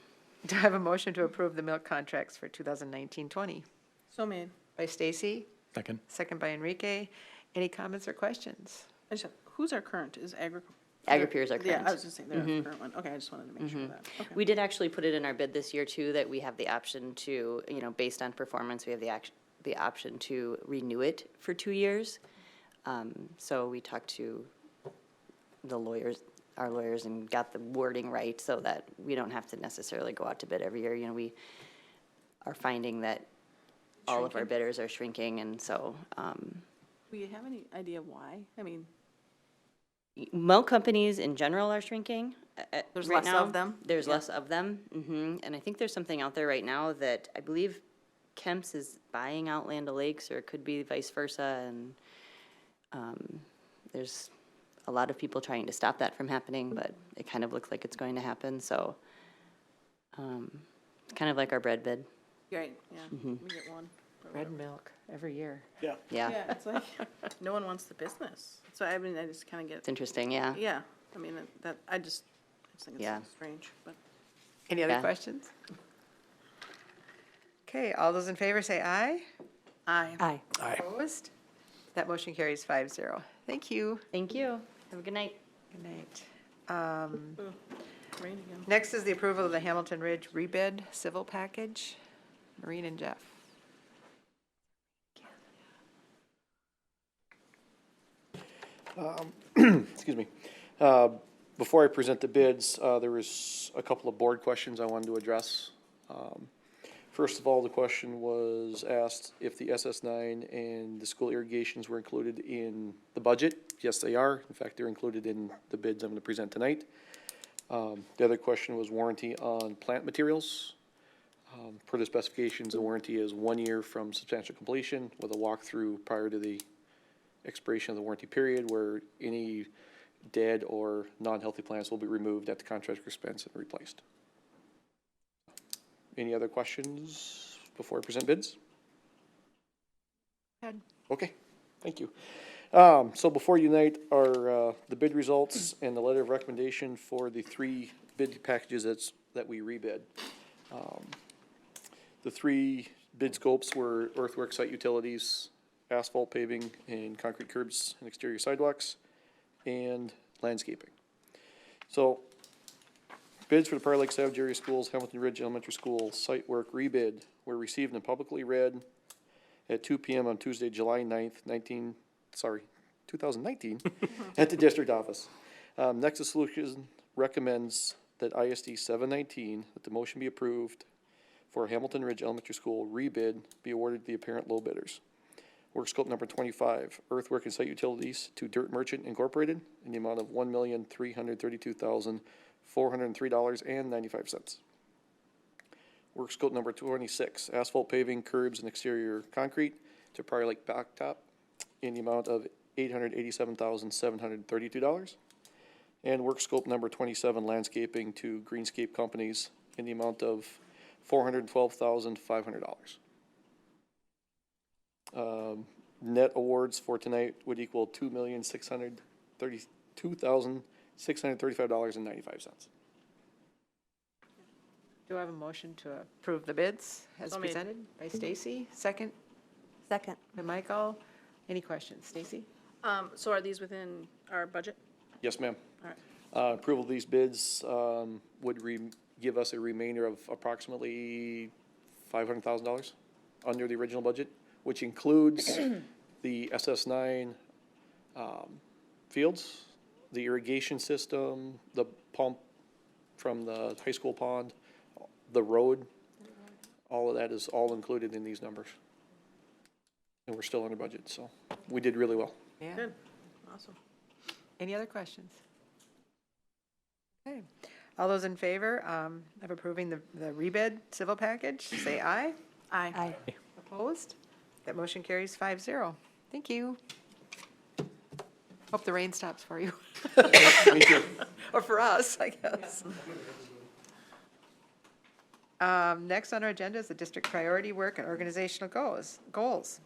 Do I have a motion to approve the milk contracts for 2019-20? So made. By Stacy? Second. Second by Enrique. Any comments or questions? Who's our current? Is Agripure is our Yeah, current. I was just saying, they're our current one. Okay, I just wanted to make sure of that. Okay. We did actually put it in our bid this year too, that we have the option to, based on performance, we have the option to renew it for 2 years. So we talked to our lawyers, and got the wording right so that we don't have to necessarily go out to bid every year. We are finding that all of our bidders are shrinking, and so, Do you have any idea why? I mean, milk companies in general are shrinking. There's right less now. of them? There's Yeah. less of them, and I think there's something out there right now that I believe Kemp's is buying out Land O'Lakes, or it could be vice versa, and there's a lot of people trying to stop that from happening, but it kind of looks like it's going to happen, so, kind of like our bread bid. right, yeah, Mhm. we get one. Bread and milk every year. Yeah. Yeah, Yeah, it's like, no one wants the business. So I mean, I just kind of get. it's interesting, yeah. Yeah, I mean, I just think Yeah. it's strange, but. Any other Yeah. questions? Okay, all those in favor say aye. Aye. Aye. Opposed? That motion carries 5-0. Thank you. Thank you. Have a good night. Good night. Rain again. Next is the approval of the Hamilton Ridge rebid civil package. Maureen and Jeff. Excuse me. Before I present the bids, there was a couple of board questions I wanted to address. First of all, the question was asked if the SS9 and the school irrigations were included in the budget. Yes, they are. In fact, they're included in the bids I'm going to present tonight. The other question was warranty on plant materials. Per the specifications, the warranty is 1 year from substantial completion with a walkthrough prior to the expiration of the warranty period, where any dead or non-healthy plants will be removed at the contractor's expense and replaced. Any other questions before I present bids? Ed. Okay, thank you. So before you tonight are the bid results and the letter of recommendation for the 3 bid packages that we rebid. The 3 bid scopes were earthwork, site utilities, asphalt paving, and concrete curbs and exterior sidewalks, and landscaping. So, bids for the Prior Lake Savage Area Schools, Hamilton Ridge Elementary School site work rebid were received and publicly read at 2 p.m. on Tuesday, July 9th, 2019, at the district office. Nexus Solutions recommends that ISD 719, that the motion be approved for Hamilton Ridge Elementary School rebid be awarded to the apparent low bidders. Work scope number 25, earthwork and site utilities to Dirt Merchant Incorporated in the amount of $1,332,403.95. Work scope number 26, asphalt paving, curbs, and exterior concrete to Prior Lake Blacktop in the amount of $887,732. And work scope number 27, landscaping to Greenscape Companies in the amount of $412,500. Net awards for tonight would equal $2,632,635.95. Do I have a motion to approve the bids as So made. presented by Stacy? Second? Second. By Michael. Any questions? Stacy? So are these within our budget? Yes, ma'am. All right. Approval of these bids would give us a remainder of approximately $500,000 under the original budget, which includes the SS9 fields, the irrigation system, the pump from the high school pond, the road. All of that is all included in these numbers. And we're still under budget, so we did really well. Yeah. Good, awesome. Any other questions? Okay. All those in favor of approving the rebid civil package, say aye. Aye. Opposed? That motion carries 5-0. Thank you. Hope the rain stops for you. Me too. Or for us, I guess. Next on our agenda is the district priority work and organizational goals.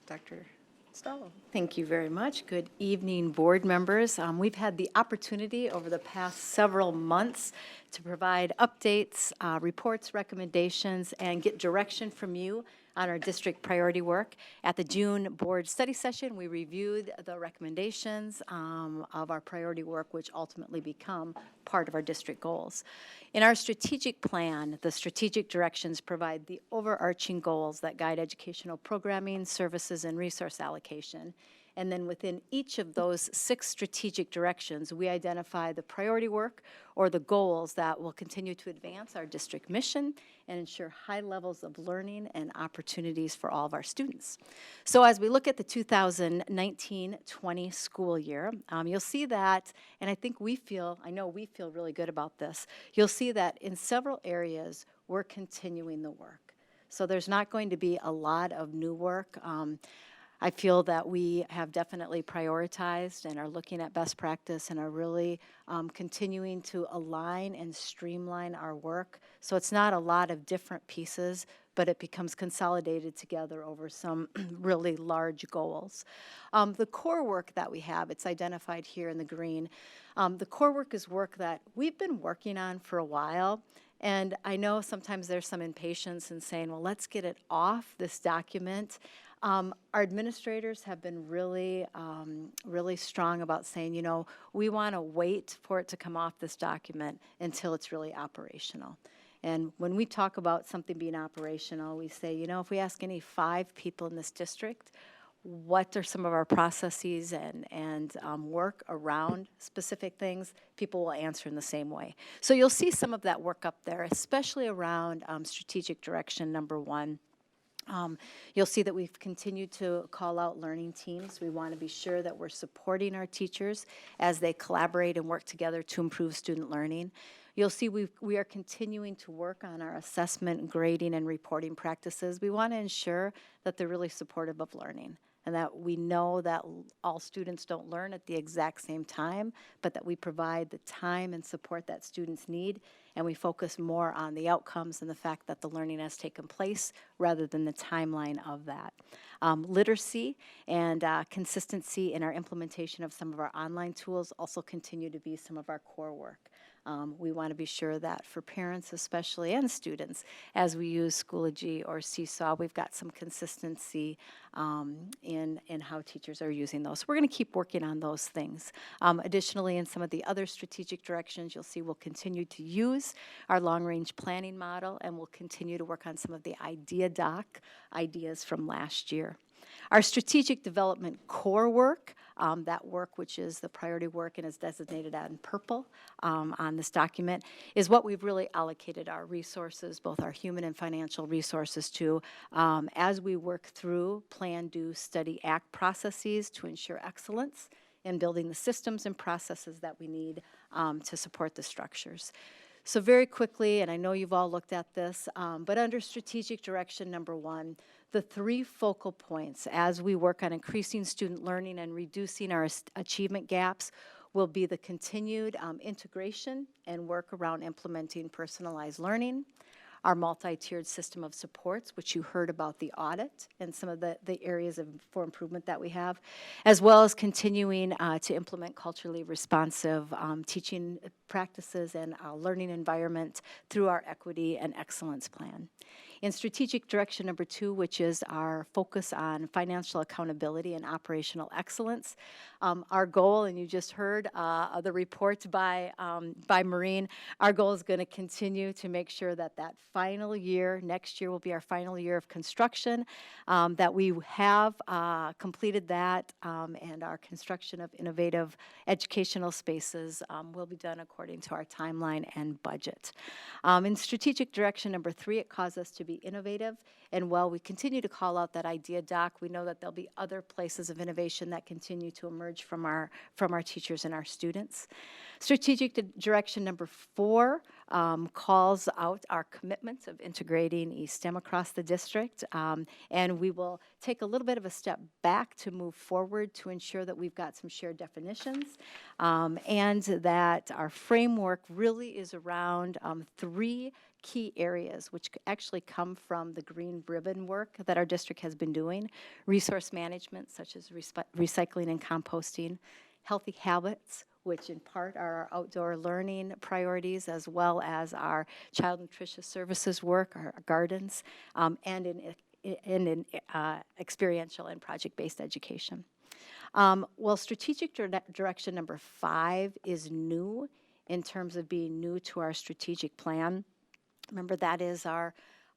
Dr. Stalo. Thank you very much. Good evening, board members. We've had the opportunity over the past several months to provide updates, reports, recommendations, and get direction from you on our district priority work. At the June board study session, we reviewed the recommendations of our priority work, which ultimately become part of our district goals. In our strategic plan, the strategic directions provide the overarching goals that guide educational programming, services, and resource allocation. And then within each of those 6 strategic directions, we identify the priority work or the goals that will continue to advance our district mission and ensure high levels of learning and opportunities for all of our students. So as we look at the 2019-20 school year, you'll see that, and I know we feel really good about this, you'll see that in several areas, we're continuing the work. So there's not going to be a lot of new work. I feel that we have definitely prioritized and are looking at best practice and are really continuing to align and streamline our work. So it's not a lot of different pieces, but it becomes consolidated together over some really large goals. The core work that we have, it's identified here in the green. The core work is work that we've been working on for a while. And I know sometimes there's some impatience in saying, well, let's get it off this document. Our administrators have been really, really strong about saying, we want to wait for it to come off this document until it's really operational. And when we talk about something being operational, we say, if we ask any 5 people in this district, what are some of our processes and work around specific things, people will answer in the same way. So you'll see some of that work up there, especially around strategic direction number 1. You'll see that we've continued to call out learning teams. We want to be sure that we're supporting our teachers as they collaborate and work together to improve student learning. You'll see we are continuing to work on our assessment, grading, and reporting practices. We want to ensure that they're really supportive of learning and that we know that all students don't learn at the exact same time, but that we provide the time and support that students need, and we focus more on the outcomes and the fact that the learning has taken place rather than the timeline of that. Literacy and consistency in our implementation of some of our online tools also continue to be some of our core work. We want to be sure that for parents especially and students, as we use Schoology or Seesaw, we've got some consistency in how teachers are using those. So we're going to keep working on those things. Additionally, in some of the other strategic directions, you'll see we'll continue to use our long-range planning model, and we'll continue to work on some of the idea doc ideas from last year. Our strategic development core work, that work which is the priority work and is designated in purple on this document, is what we've really allocated our resources, both our human and financial resources to, as we work through plan, do, study, act processes to ensure excellence in building the systems and processes that we need to support the structures. So very quickly, and I know you've all looked at this, but under strategic direction number 1, the 3 focal points as we work on increasing student learning and reducing our achievement gaps will be the continued integration and work around implementing personalized learning, our multi-tiered system of supports, which you heard about the audit and some of the areas for improvement that we have, as well as continuing to implement culturally responsive teaching practices and learning environment through our equity and excellence plan. In strategic direction number 2, which is our focus on financial accountability and operational excellence, our goal, and you just heard the report by Maureen, our goal is going to continue to make sure that that final year, next year will be our final year of construction, that we have completed that, and our construction of innovative educational spaces will be done according to our timeline and budget. In strategic direction number 3, it caused us to be innovative, and while we continue to call out that idea doc, we know that there'll be other places of innovation that continue to emerge from our teachers and our students. Strategic direction number 4 calls out our commitment of integrating eSTEM across the district, and we will take a little bit of a step back to move forward to ensure that we've got some shared definitions, and that our framework really is around 3 key areas, which actually come from the green ribbon work that our district has been doing: resource management, such as recycling and composting; healthy habits, which in part are our outdoor learning priorities, as well as our child nutritious services work, our gardens, and in experiential and project-based education. Well, strategic direction number 5 is new in terms of being new to our strategic plan. Remember, that is our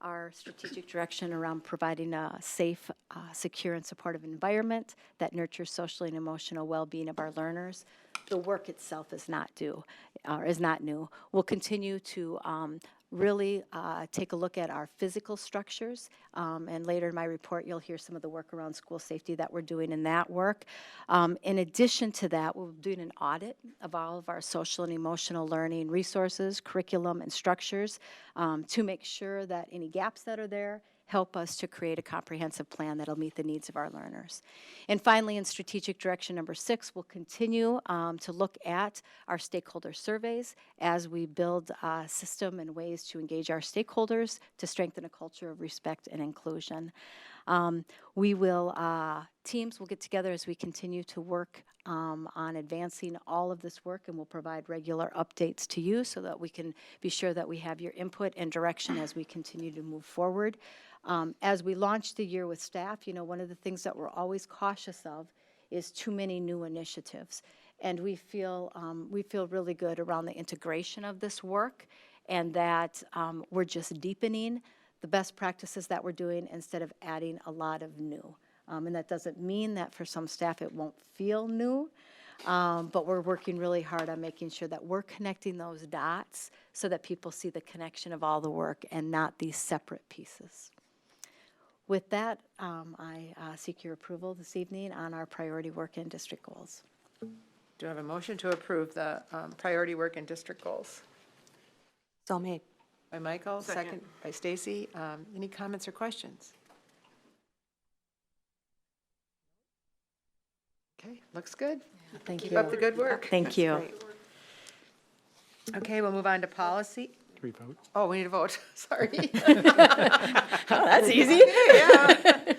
our strategic direction around providing a safe, secure, and supportive environment that nurtures social and emotional well-being of our learners. The work itself is not new. We'll continue to really take a look at our physical structures, and later in my report, you'll hear some of the work around school safety that we're doing in that work. In addition to that, we're doing an audit of all of our social and emotional learning resources, curriculum, and structures to make sure that any gaps that are there help us to create a comprehensive plan that'll meet the needs of our learners. And finally, in strategic direction number 6, we'll continue to look at our stakeholder surveys as we build a system and ways to engage our stakeholders to strengthen a culture of respect and inclusion. Teams will get together as we continue to work on advancing all of this work, and we'll provide regular updates to you so that we can be sure that we have your input and direction as we continue to move forward. As we launch the year with staff, one of the things that we're always cautious of is too many new initiatives. And we feel really good around the integration of this work, and that we're just deepening the best practices that we're doing instead of adding a lot of new. And that doesn't mean that for some staff it won't feel new, but we're working really hard on making sure that we're connecting those dots so that people see the connection of all the work and not these separate pieces. With that, I seek your approval this evening on our priority work and district goals. Do I have a motion to approve the priority work and district goals? So made. By Michael, second by Stacy. Any comments or questions? Okay, looks good. Thank Keep you. up the good work. Thank That's you. great. Okay, we'll move on to policy. Can we vote? Oh, we need a vote, sorry. That's easy. Yeah.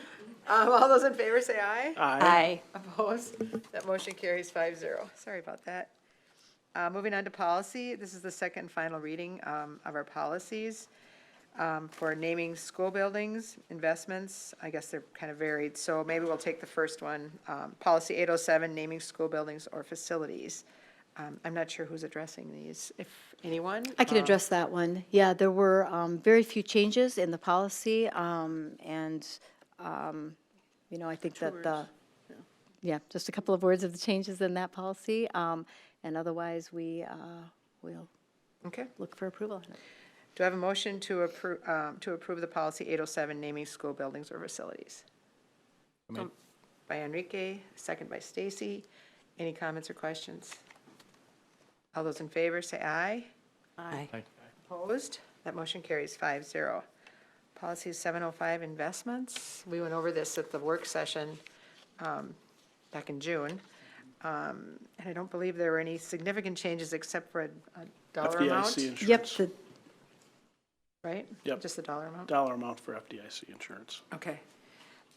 All those in favor say aye. Aye. Opposed? That motion carries 5-0. Sorry about that. Moving on to policy, this is the second and final reading of our policies for naming school buildings, investments. I guess they're kind of varied, so maybe we'll take the first one. Policy 807, naming school buildings or facilities. I'm not sure who's addressing these, if anyone. I can address that one. Yeah, there were very few changes in the policy, and I think that just a couple of words of the changes in that policy, and otherwise we will look for approval. Do I have a motion to approve the policy 807, naming school buildings or facilities? By Enrique, second by Stacy. Any comments or questions? All those in favor say aye. Aye. Opposed? That motion carries 5-0. Policy 705, investments. We went over this at the work session back in June. And I don't believe there were any significant changes except for a dollar amount. FDIC insurance. Yep. Right? Yep. Just the dollar amount? Dollar amount for FDIC insurance. Okay.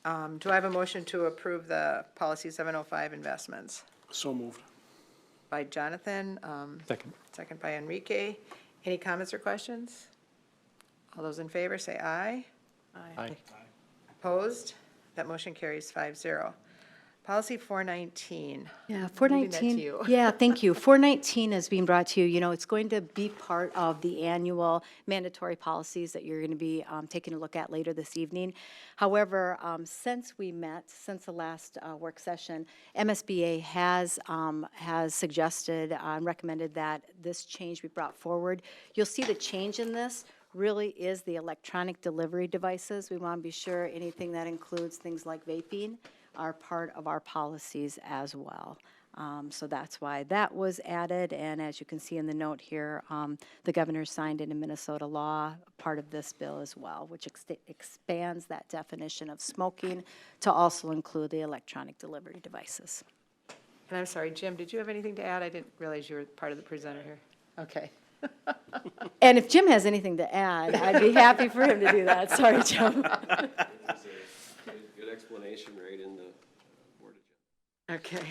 Do I have a motion to approve the policy 705, investments? So moved. By Jonathan. Second. Second by Enrique. Any comments or questions? All those in favor say aye. Aye. Opposed? That motion carries 5-0. Policy 419. Yeah, Leaving that to 419. you. Yeah, thank you. 419 is being brought to you. It's going to be part of the annual mandatory policies that you're going to be taking a look at later this evening. However, since we met, since the last work session, MSBA has suggested and recommended that this change be brought forward. You'll see the change in this really is the electronic delivery devices. We want to be sure anything that includes things like vaping are part of our policies as well. So that's why that was added, and as you can see in the note here, the governor signed into Minnesota law part of this bill as well, which expands that definition of smoking to also include the electronic delivery devices. And I'm sorry, Jim, did you have anything to add? I didn't realize you were part of the presenter here. Okay. And if Jim has anything to add, I'd be happy for him to do that. Sorry, Jim. Good explanation right in the board agenda. Okay.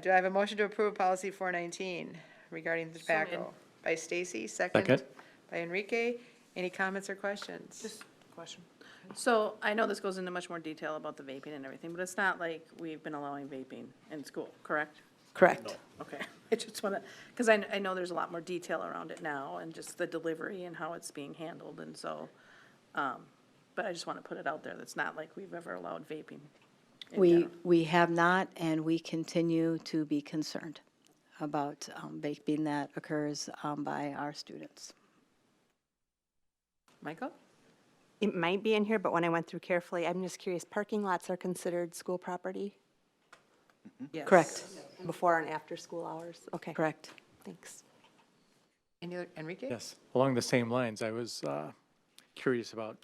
Do I have a motion to approve policy 419 regarding the tobacco? By Stacy, second. By Enrique. Any comments or questions? Just a question. So I know this goes into much more detail about the vaping and everything, but it's not like we've been allowing vaping in school, correct? Correct. Okay, I just want to, because I know there's a lot more detail around it now, and just the delivery and how it's being handled, and so But I just want to put it out there. That's not like we've ever allowed vaping. in general. We have not, and we continue to be concerned about vaping that occurs by our students. Michael? It might be in here, but when I went through carefully, I'm just curious, parking lots are considered school property? Yes. Correct. Before and after school hours? Okay. Correct. Thanks. Any other, Enrique? Yes, along the same lines, I was curious about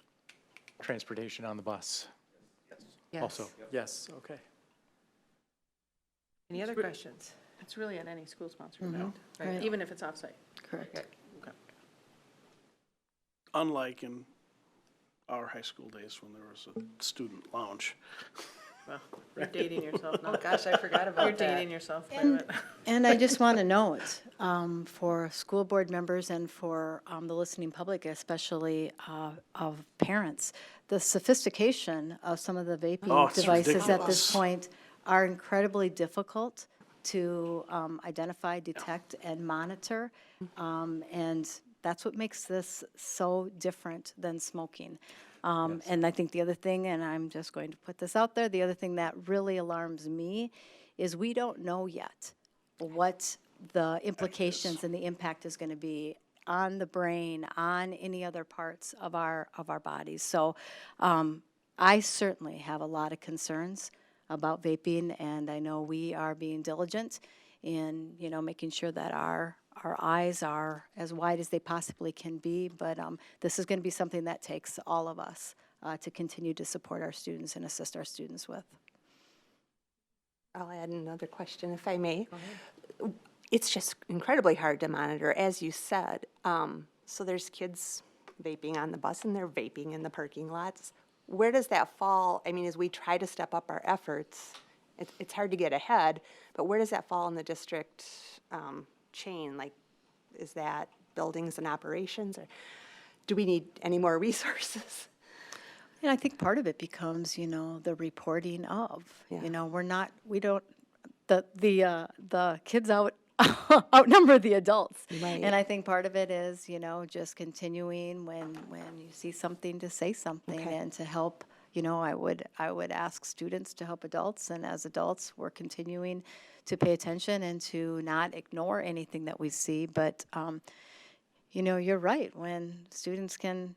transportation on the bus. Yes. Also, yes, okay. Any other questions? It's really at any school-sponsored Mhm. event, Right. even if it's offsite. Correct. Unlike in our high school days when there was a student lounge. Well, you're dating yourself now. Oh, gosh, I forgot about You're that. dating yourself quite a bit. And I just want to note, for school board members and for the listening public, especially of parents, the sophistication of some of the Oh, vaping it's devices at ridiculous. this point are incredibly difficult to identify, detect, and monitor. And that's what makes this so different than smoking. And I think the other thing, and I'm just going to put this out there, the other thing that really alarms me is we don't know yet what the implications and the impact is going to be on the brain, on any other parts of our bodies. So I certainly have a lot of concerns about vaping, and I know we are being diligent in, making sure that our eyes are as wide as they possibly can be, but this is going to be something that takes all of us to continue to support our students and assist our students with. I'll add another question if I may. It's just incredibly hard to monitor, as you said. So there's kids vaping on the bus and they're vaping in the parking lots. Where does that fall? I mean, as we try to step up our efforts, it's hard to get ahead, but where does that fall in the district chain? Like, is that buildings and operations, or do we need any more resources? And I think part of it becomes, the reporting of, the kids outnumber the adults. Right. And I think part of it is, just continuing when you see something to say something and to help, I would ask students to help adults, and as adults, we're continuing to pay attention and to not ignore anything that we see. But, you're right, when students can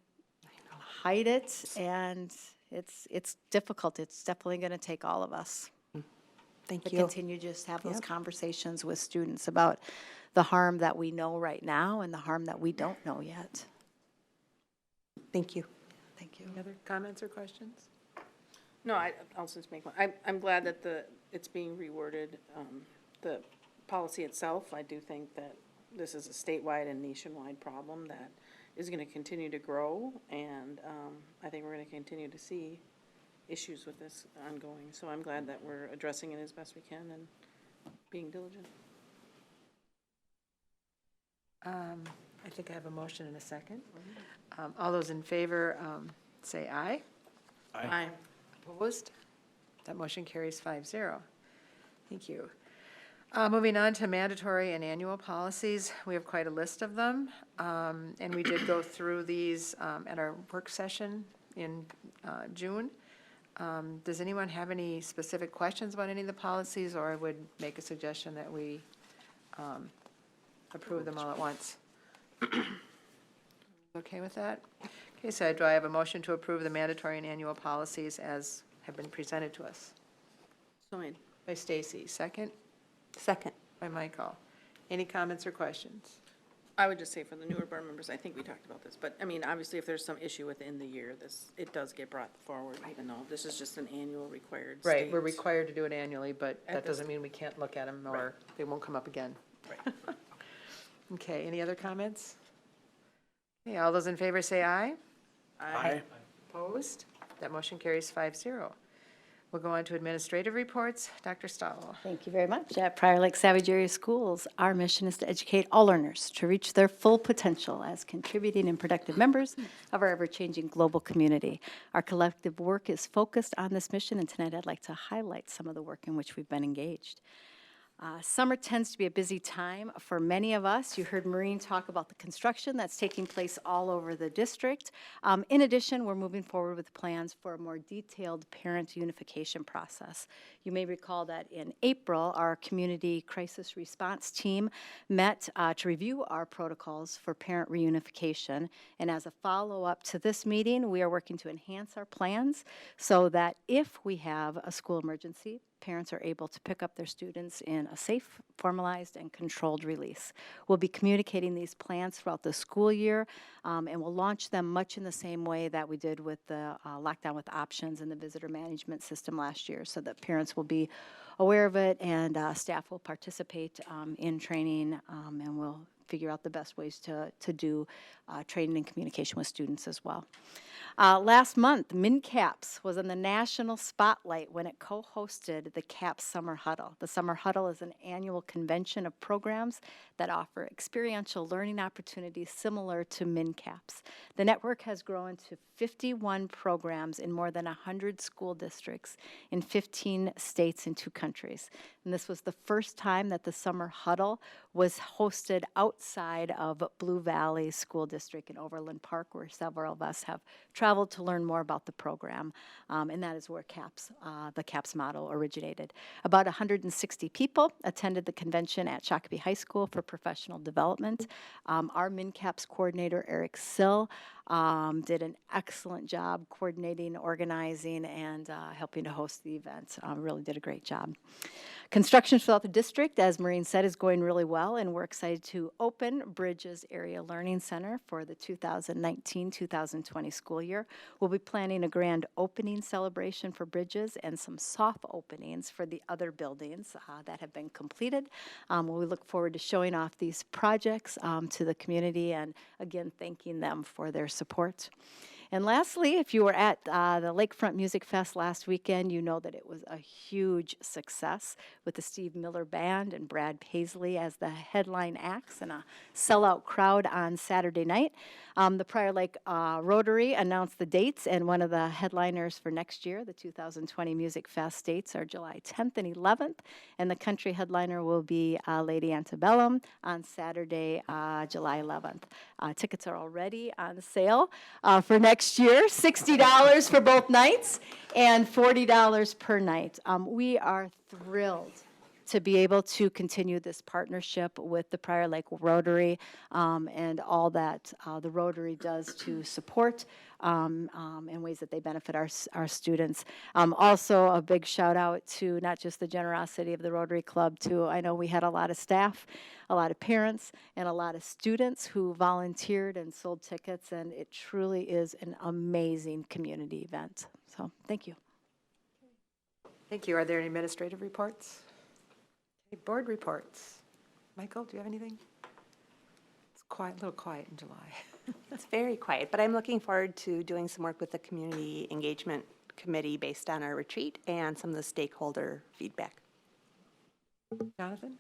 hide it, and it's difficult. It's definitely going to take all of us. Thank to you. continue to just have those Yep. conversations with students about the harm that we know right now and the harm that we don't know yet. Thank you. Thank you. Any other comments or questions? No, I'll just make one. I'm glad that it's being reworded. The policy itself, I do think that this is a statewide and nationwide problem that is going to continue to grow, and I think we're going to continue to see issues with this ongoing. So I'm glad that we're addressing it as best we can and being diligent. I think I have a motion and a second. All those in favor, say aye. Aye. Opposed? That motion carries 5-0. Thank you. Moving on to mandatory and annual policies, we have quite a list of them, and we did go through these at our work session in June. Does anyone have any specific questions about any of the policies, or I would make a suggestion that we approve them all at once? Okay with that? Okay, so do I have a motion to approve the mandatory and annual policies as have been presented to us? So made. By Stacy, second? Second. By Michael. Any comments or questions? I would just say for the newer board members, I think we talked about this, but I mean, obviously, if there's some issue within the year, it does get brought forward, even though this is just an annual required Right, we're state. required to do it annually, but At that this- doesn't mean we can't look at them or they won't come up again. Right. Okay, any other comments? Okay, all those in favor say aye. Aye. Opposed? That motion carries 5-0. We'll go on to administrative reports. Dr. Stalo. Thank you very much. At Prior Lake Savage Area Schools, our mission is to educate all learners to reach their full potential as contributing and productive members of our ever-changing global community. Our collective work is focused on this mission, and tonight I'd like to highlight some of the work in which we've been engaged. Summer tends to be a busy time for many of us. You heard Maureen talk about the construction that's taking place all over the district. In addition, we're moving forward with plans for a more detailed parent unification process. You may recall that in April, our community crisis response team met to review our protocols for parent reunification. And as a follow-up to this meeting, we are working to enhance our plans so that if we have a school emergency, parents are able to pick up their students in a safe, formalized, and controlled release. We'll be communicating these plans throughout the school year, and we'll launch them much in the same way that we did with the lockdown with options and the visitor management system last year, so that parents will be aware of it and staff will participate in training, and we'll figure out the best ways to do training and communication with students as well. Last month, MinCaps was in the national spotlight when it co-hosted the CAPS Summer Huddle. The Summer Huddle is an annual convention of programs that offer experiential learning opportunities similar to MinCaps. The network has grown to 51 programs in more than 100 school districts in 15 states and 2 countries. And this was the first time that the Summer Huddle was hosted outside of Blue Valley School District in Overland Park, where several of us have traveled to learn more about the program, and that is where the CAPS model originated. About 160 people attended the convention at Shakopee High School for professional development. Our MinCaps coordinator, Eric Sill, did an excellent job coordinating, organizing, and helping to host the event. Really did a great job. Construction throughout the district, as Maureen said, is going really well, and we're excited to open Bridges Area Learning Center for the 2019-2020 school year. We'll be planning a grand opening celebration for Bridges and some soft openings for the other buildings that have been completed. We look forward to showing off these projects to the community and, again, thanking them for their support. And lastly, if you were at the Lakefront Music Fest last weekend, you know that it was a huge success with the Steve Miller Band and Brad Paisley as the headline acts and a sellout crowd on Saturday night. The Prior Lake Rotary announced the dates, and one of the headliners for next year, the 2020 Music Fest dates, are July 10th and 11th, and the country headliner will be Lady Antebellum on Saturday, July 11th. Tickets are already on sale for next year, $60 for both nights and $40 per night. We are thrilled to be able to continue this partnership with the Prior Lake Rotary and all that the Rotary does to support in ways that they benefit our students. Also, a big shout out to not just the generosity of the Rotary Club, I know we had a lot of staff, a lot of parents, and a lot of students who volunteered and sold tickets, and it truly is an amazing community event. So, thank you. Thank you. Are there any administrative reports? Okay, board reports. Michael, do you have anything? It's quiet, a little quiet in July. It's very quiet, but I'm looking forward to doing some work with the Community Engagement Committee based on our retreat and some of the stakeholder feedback. Jonathan?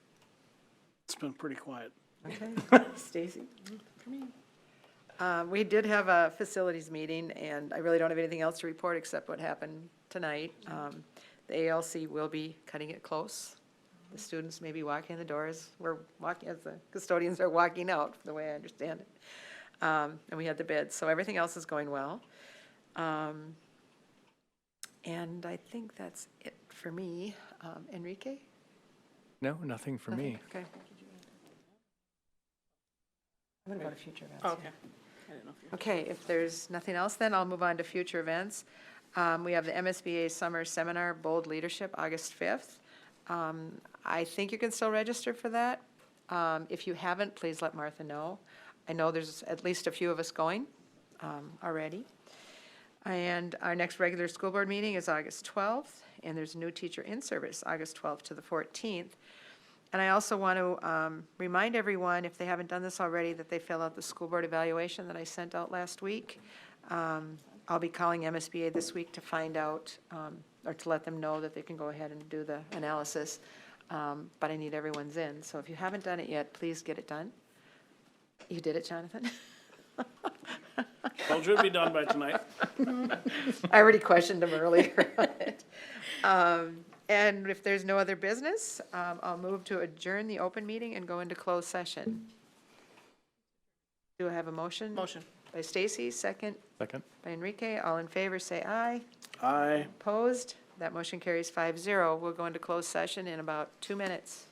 It's been pretty quiet. Okay. Stacy? For me. We did have a facilities meeting, and I really don't have anything else to report except what happened tonight. The ALC will be cutting it close. The students may be walking in the doors. We're walking, as the custodians are walking out, the way I understand it. And we had the bids, so everything else is going well. And I think that's it for me. Enrique? No, nothing for me. Okay. I'm going to go to future events. Oh, okay. I didn't know if you were. Okay, if there's nothing else, then I'll move on to future events. We have the MSBA Summer Seminar, Bold Leadership, August 5th. I think you can still register for that. If you haven't, please let Martha know. I know there's at least a few of us going already. And our next regular school board meeting is August 12th, and there's a new teacher in service, August 12th to the 14th. And I also want to remind everyone, if they haven't done this already, that they fill out the school board evaluation that I sent out last week. I'll be calling MSBA this week to find out, or to let them know that they can go ahead and do the analysis. But I need everyone's in. So if you haven't done it yet, please get it done. You did it, Jonathan? Well, it should be done by tonight. I already questioned him earlier on it. And if there's no other business, I'll move to adjourn the open meeting and go into closed session. Do I have a motion? Motion. By Stacy, second Second? by Enrique. All in favor, say aye. Aye. Opposed? That motion carries 5-0. We'll go into closed session in about 2 minutes.